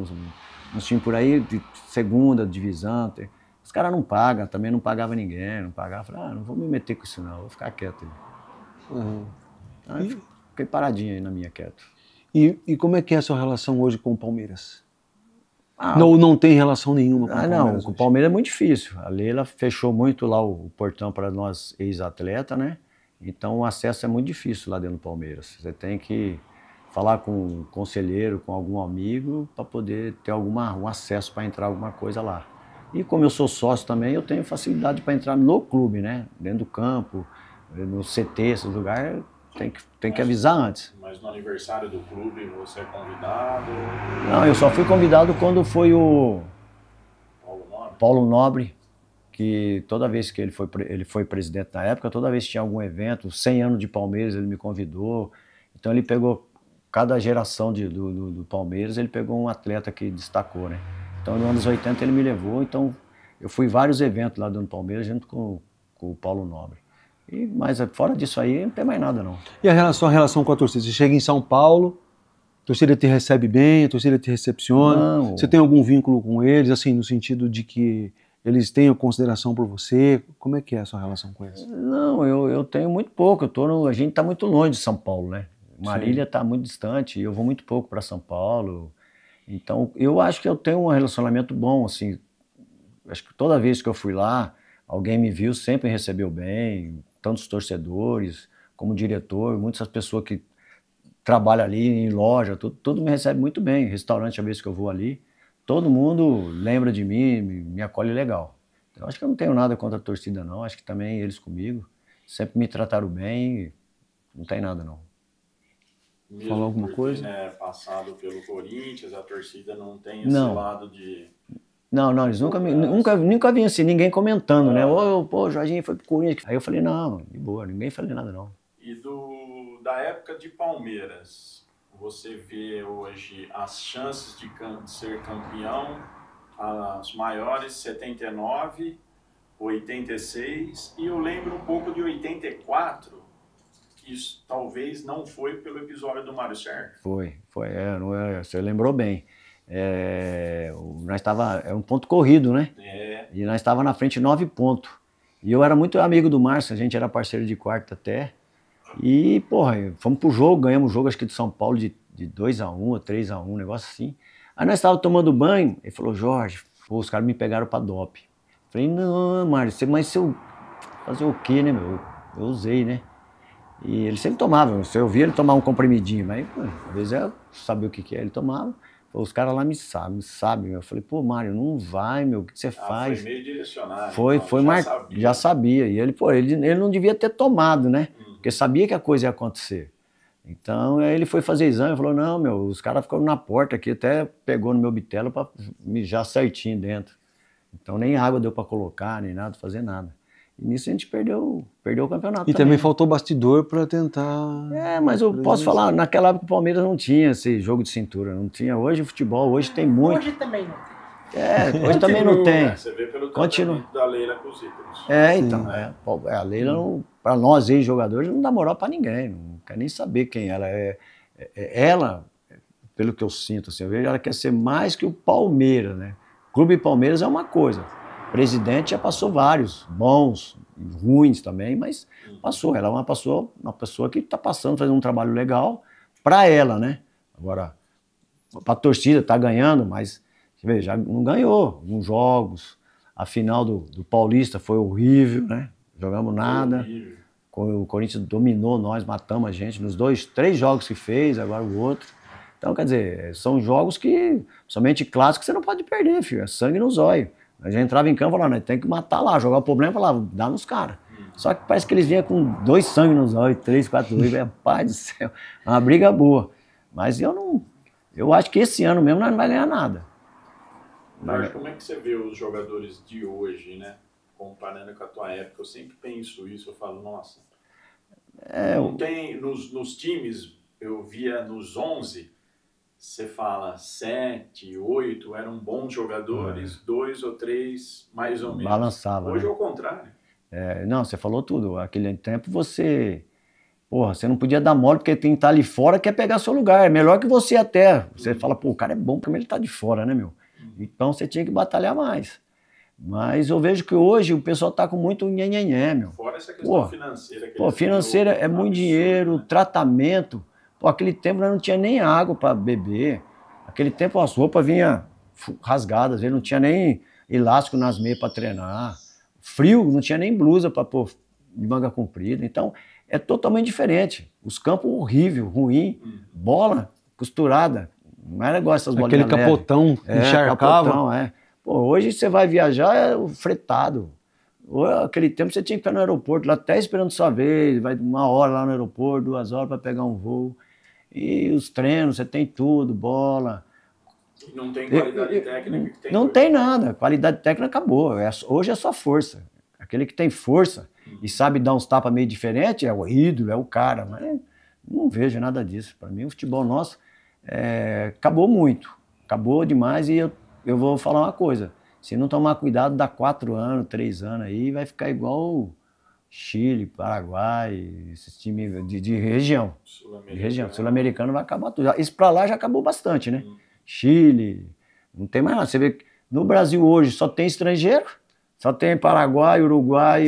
uns times por aí, de 2ª divisão. Os caras não pagam, também não pagava ninguém, não pagava. Falei, não vou me meter com isso não, vou ficar quieto aí. Aí fiquei paradinho aí na minha, quieto. E como é que é a sua relação hoje com o Palmeiras? Não tem relação nenhuma com o Palmeiras? Não, com o Palmeiras é muito difícil. A Leila fechou muito lá o portão para nós ex-atletas, né? Então o acesso é muito difícil lá dentro do Palmeiras. Você tem que falar com um conselheiro, com algum amigo, para poder ter um acesso para entrar alguma coisa lá. E como eu sou sócio também, eu tenho facilidade para entrar no clube, né? Dentro do campo, no CT, esses lugares, tem que avisar antes. Mas no aniversário do clube você é convidado? Não, eu só fui convidado quando foi o Paulo Nobre, que toda vez que ele foi presidente na época, toda vez que tinha algum evento, 100 anos de Palmeiras, ele me convidou. Então ele pegou, cada geração do Palmeiras, ele pegou um atleta que destacou, né? Então nos anos 80 ele me levou, então eu fui em vários eventos lá dentro do Palmeiras, junto com o Paulo Nobre. Mas fora disso aí, não tem mais nada não. E a relação com a torcida? Você chega em São Paulo, torcida te recebe bem, a torcida te recepciona? Não. Você tem algum vínculo com eles, assim, no sentido de que eles tenham consideração por você? Como é que é a sua relação com eles? Não, eu tenho muito pouco. A gente está muito longe de São Paulo, né? Marília está muito distante e eu vou muito pouco para São Paulo. Então, eu acho que eu tenho um relacionamento bom, assim. Acho que toda vez que eu fui lá, alguém me viu, sempre me recebeu bem, tanto os torcedores como o diretor, muitas pessoas que trabalham ali em loja, tudo me recebe muito bem. Restaurante, a vez que eu vou ali, todo mundo lembra de mim, me acolhe legal. Então, acho que eu não tenho nada contra a torcida, não. Acho que também eles comigo sempre me trataram bem, não tem nada, não. Mesmo Falou alguma porque, coisa? né, passado pelo Corinthians, a torcida não tem esse lado de... Não, eles nunca vi assim, ninguém comentando, né? Pô, o Jorginho foi pro Corinthians. Aí eu falei, não, de boa, ninguém falei nada, não. E da época de Palmeiras, você vê hoje as chances de ser campeão, as maiores, 79, 86, e eu lembro um pouco de 84, que isso talvez não foi pelo episódio do Mário Sérgio. Foi, você lembrou bem. Nós estava, é um ponto corrido, né? E nós estava na frente 9 pontos. E eu era muito amigo do Márcio, a gente era parceiro de quarta até. E, porra, fomos pro jogo, ganhamos o jogo, acho que de São Paulo, de 2-1 ou 3-1, um negócio assim. Aí nós estávamos tomando banho, ele falou, Jorge, pô, os caras me pegaram pra dope. Falei, não, Márcio, mas se eu fazer o quê, né, meu? Eu usei, né? E ele sempre tomava, se eu via ele tomar um comprimidinho, mas pô, às vezes eu sabia o que é, ele tomava. Os caras lá me sabem. Eu falei, pô, Mário, não vai, meu, o que você faz? Foi meio direcionado. Foi, já sabia. E ele, pô, ele não devia ter tomado, né? Porque sabia que a coisa ia acontecer. Então, ele foi fazer exame e falou, não, meu, os caras ficaram na porta aqui, até pegou no meu bitelo pra mijar certinho dentro. Então, nem água deu pra colocar, nem nada, fazer nada. E nisso a gente perdeu o campeonato. E também faltou bastidor para tentar... mas eu posso falar, naquela época o Palmeiras não tinha esse jogo de cintura, não tinha. Hoje o futebol, hoje tem muito. Hoje também não tem. Hoje também não tem. Você vê pelo tratamento da Leila com os ídolos. Então, a Leila, para nós ex-jogadores, não dá moral para ninguém, não quer nem saber quem ela é. Ela, pelo que eu sinto, assim, eu vejo, ela quer ser mais que o Palmeiras, né? Clube Palmeiras é uma coisa. O presidente já passou vários, bons, ruins também, mas passou. Ela é uma pessoa que está passando, fazendo um trabalho legal para ela, né? Agora, para a torcida, está ganhando, mas você vê, já não ganhou alguns jogos. A final do Paulista foi horrível, né? Jogamos nada. O Corinthians dominou nós, matamos a gente nos 3 jogos que fez, agora o outro. Então, quer dizer, são jogos que, somente clássicos, você não pode perder, filho. É sangue no zóio. A gente entrava em campo e falava, nós tem que matar lá, jogar o problema e falava, dá nos caras. Só que parece que eles vinham com 2 sangue nos olhos, 3, 4, 2, pai do céu, uma briga boa. Mas eu acho que esse ano mesmo nós não vai ganhar nada. Mas como é que você vê os jogadores de hoje, né? Comparando com a tua época, eu sempre penso isso, eu falo, nossa, não tem, nos times, eu via nos 11, você fala 7, 8, eram bons jogadores, 2 ou 3 mais ou menos. Balançava. Hoje né? é o contrário. Não, você falou tudo. Aquele tempo você não podia dar mole porque quem tá ali fora quer pegar seu lugar. É melhor que você até. Você fala, pô, o cara é bom porque ele tá de fora, né, meu? Então você tinha que batalhar mais. Mas eu vejo que hoje o pessoal tá com muito nhenhenhé, meu. Fora essa questão financeira. Financeira é muito dinheiro, né? Tratamento. Pô, aquele tempo nós não tinha nem água para beber. Aquele tempo as roupas vinham rasgadas, não tinha nem elástico nas meias para treinar. Frio, não tinha nem blusa para pôr de manga comprida. Então, é totalmente diferente. Os campos horrível, ruim, bola costurada. Não era igual essas bolinhas aquele capotão encharcava. Capotão, Pô, hoje você vai viajar, é fretado. Aquele tempo você tinha que ficar no aeroporto, lá até esperando sua vez, vai 1 hora lá no aeroporto, 2 horas para pegar um voo. E os treinos, você tem tudo, bola. Não tem qualidade técnica que tem. Não tem nada, qualidade técnica acabou. Hoje é só força. Aquele que tem força e sabe dar uns tapas meio diferentes é o ídolo, é o cara. Mas não vejo nada disso. Para mim, o futebol nosso acabou muito. Acabou demais e eu vou falar uma coisa. Se não tomar cuidado, dá 4 anos, 3 anos aí, vai ficar igual Chile, Paraguai, esses times de região. Sul-americano vai acabar tudo. Isso pra lá já acabou bastante, né? Chile, não tem mais nada. Você vê que no Brasil hoje só tem estrangeiro, só tem Paraguai, Uruguai,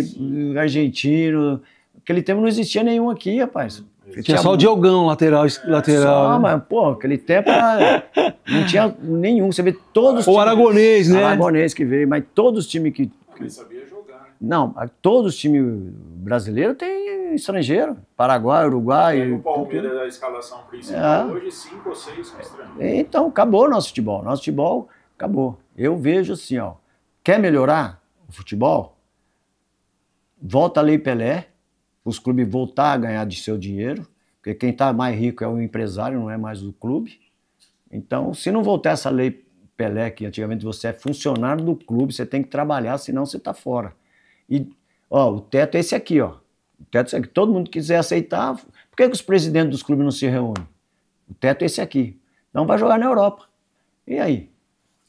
argentino. Aquele tempo não existia nenhum aqui, rapaz. Tinha só o Diogão, lateral. Só, né? mas, pô, aquele tempo não tinha nenhum. Você vê todos os times. O aragonês, né? Aragonês que veio, mas todos os times que... Ele sabia jogar, né? Não, todos os times brasileiros têm estrangeiro. Paraguai, Uruguai... O Palmeiras da escalação principal hoje, 5 ou 6 são estrangeiros. Então, acabou o nosso futebol. Nosso futebol acabou. Eu vejo assim, ó. Quer melhorar o futebol? Volta a Lei Pelé. Os clubes voltar a ganhar de seu dinheiro, porque quem está mais rico é o empresário, não é mais o clube. Então, se não voltar essa lei Pelé, que antigamente você é funcionário do clube, você tem que trabalhar, senão você está fora. E, ó, o teto é esse aqui, ó. O teto é esse aqui. Todo mundo quiser aceitar, por que os presidentes dos clubes não se reúnem? O teto é esse aqui. Então vai jogar na Europa. E aí?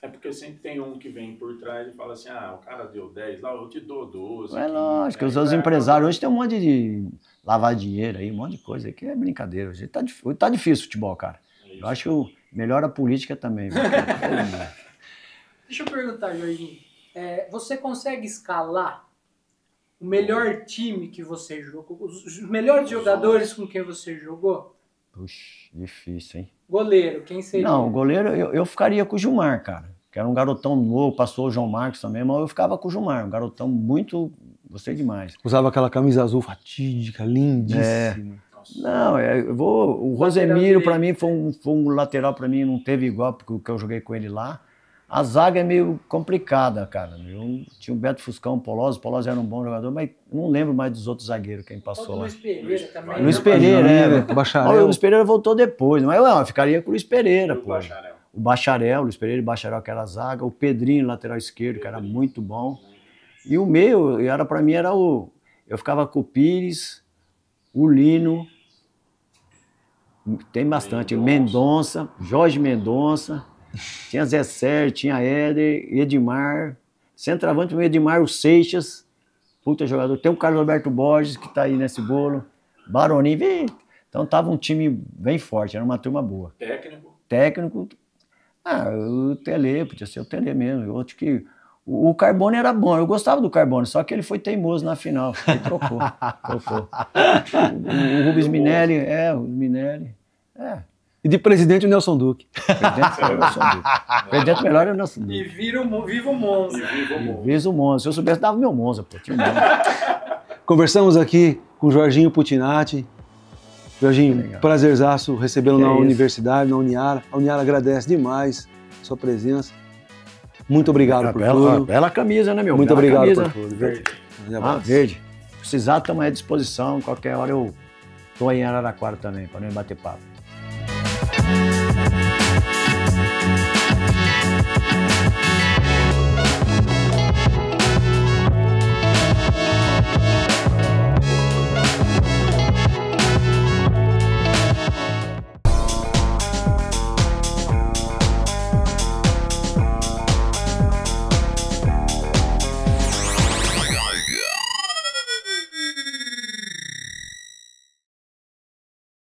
É porque sempre tem um que vem por trás e fala assim, o cara deu 10 lá, eu te dou 12. É lógico, os empresários hoje tem um monte de lavar dinheiro aí, um monte de coisa aí, que é brincadeira. Hoje tá difícil o futebol, cara. Eu acho que melhor a política também. Deixa eu perguntar, Jorginho. Você consegue escalar o melhor time que você jogou? Os melhores jogadores com quem você jogou? Puxa, difícil, hein? Goleiro, quem seria? Não, o goleiro eu ficaria com o Gilmar, cara. Que era um garotão novo, passou o João Marcos também, mas eu ficava com o Gilmar, um garotão muito... Gostei demais. Usava aquela camisa azul fatídica, lindíssima. Não, o Rosemiro pra mim foi um lateral pra mim, não teve igual porque eu joguei com ele lá. A zaga é meio complicada, cara. Tinha o Beto Fuscão, o Polozzi era um bom jogador, mas não lembro mais dos outros zagueiros quem passou lá. Luiz Pereira também. Luiz Pereira, Bacharel. O Luiz Pereira voltou depois, mas eu ficaria com o Luiz Pereira, pô. Bacharel. O Bacharel, Luiz Pereira e Bacharel, que era a zaga. O Pedrinho, lateral esquerdo, que era muito bom. E o meio, pra mim, era eu ficava com o Pires, o Lino, tem bastante, Mendonça, Jorge Mendonça, tinha Zé Sérgio, tinha Éder, Edmar, centroavante o Edmar, o Seixas, puta jogador. Tem o Carlos Alberto Borges, que tá aí nesse bolo, Baroninho, então tava um time bem forte, era uma turma boa. Técnico, o Tele, podia ser o Tele mesmo. Eu acho que o Carbone era bom, eu gostava do Carbone, só que ele foi teimoso na final, ele trocou. O Rubens Minelli, E de presidente o Nelson Duque. Presidente melhor é o Nelson Duque. E viva o Monza. Viva o Monza. Se eu soubesse, dava meu Monza, pô. Tinha um Monza. Conversamos aqui com o Jorginho Putinati. Jorginho, prazerzaço recebê-lo na universidade, na Uniara. A Uniara agradece demais a sua presença. Muito obrigado por tudo. Bela camisa, né, meu? Muito obrigado camisa. por tudo. Verde. Precisar, estamos à disposição. Qualquer hora eu tô em Araraquara também, para não bater papo.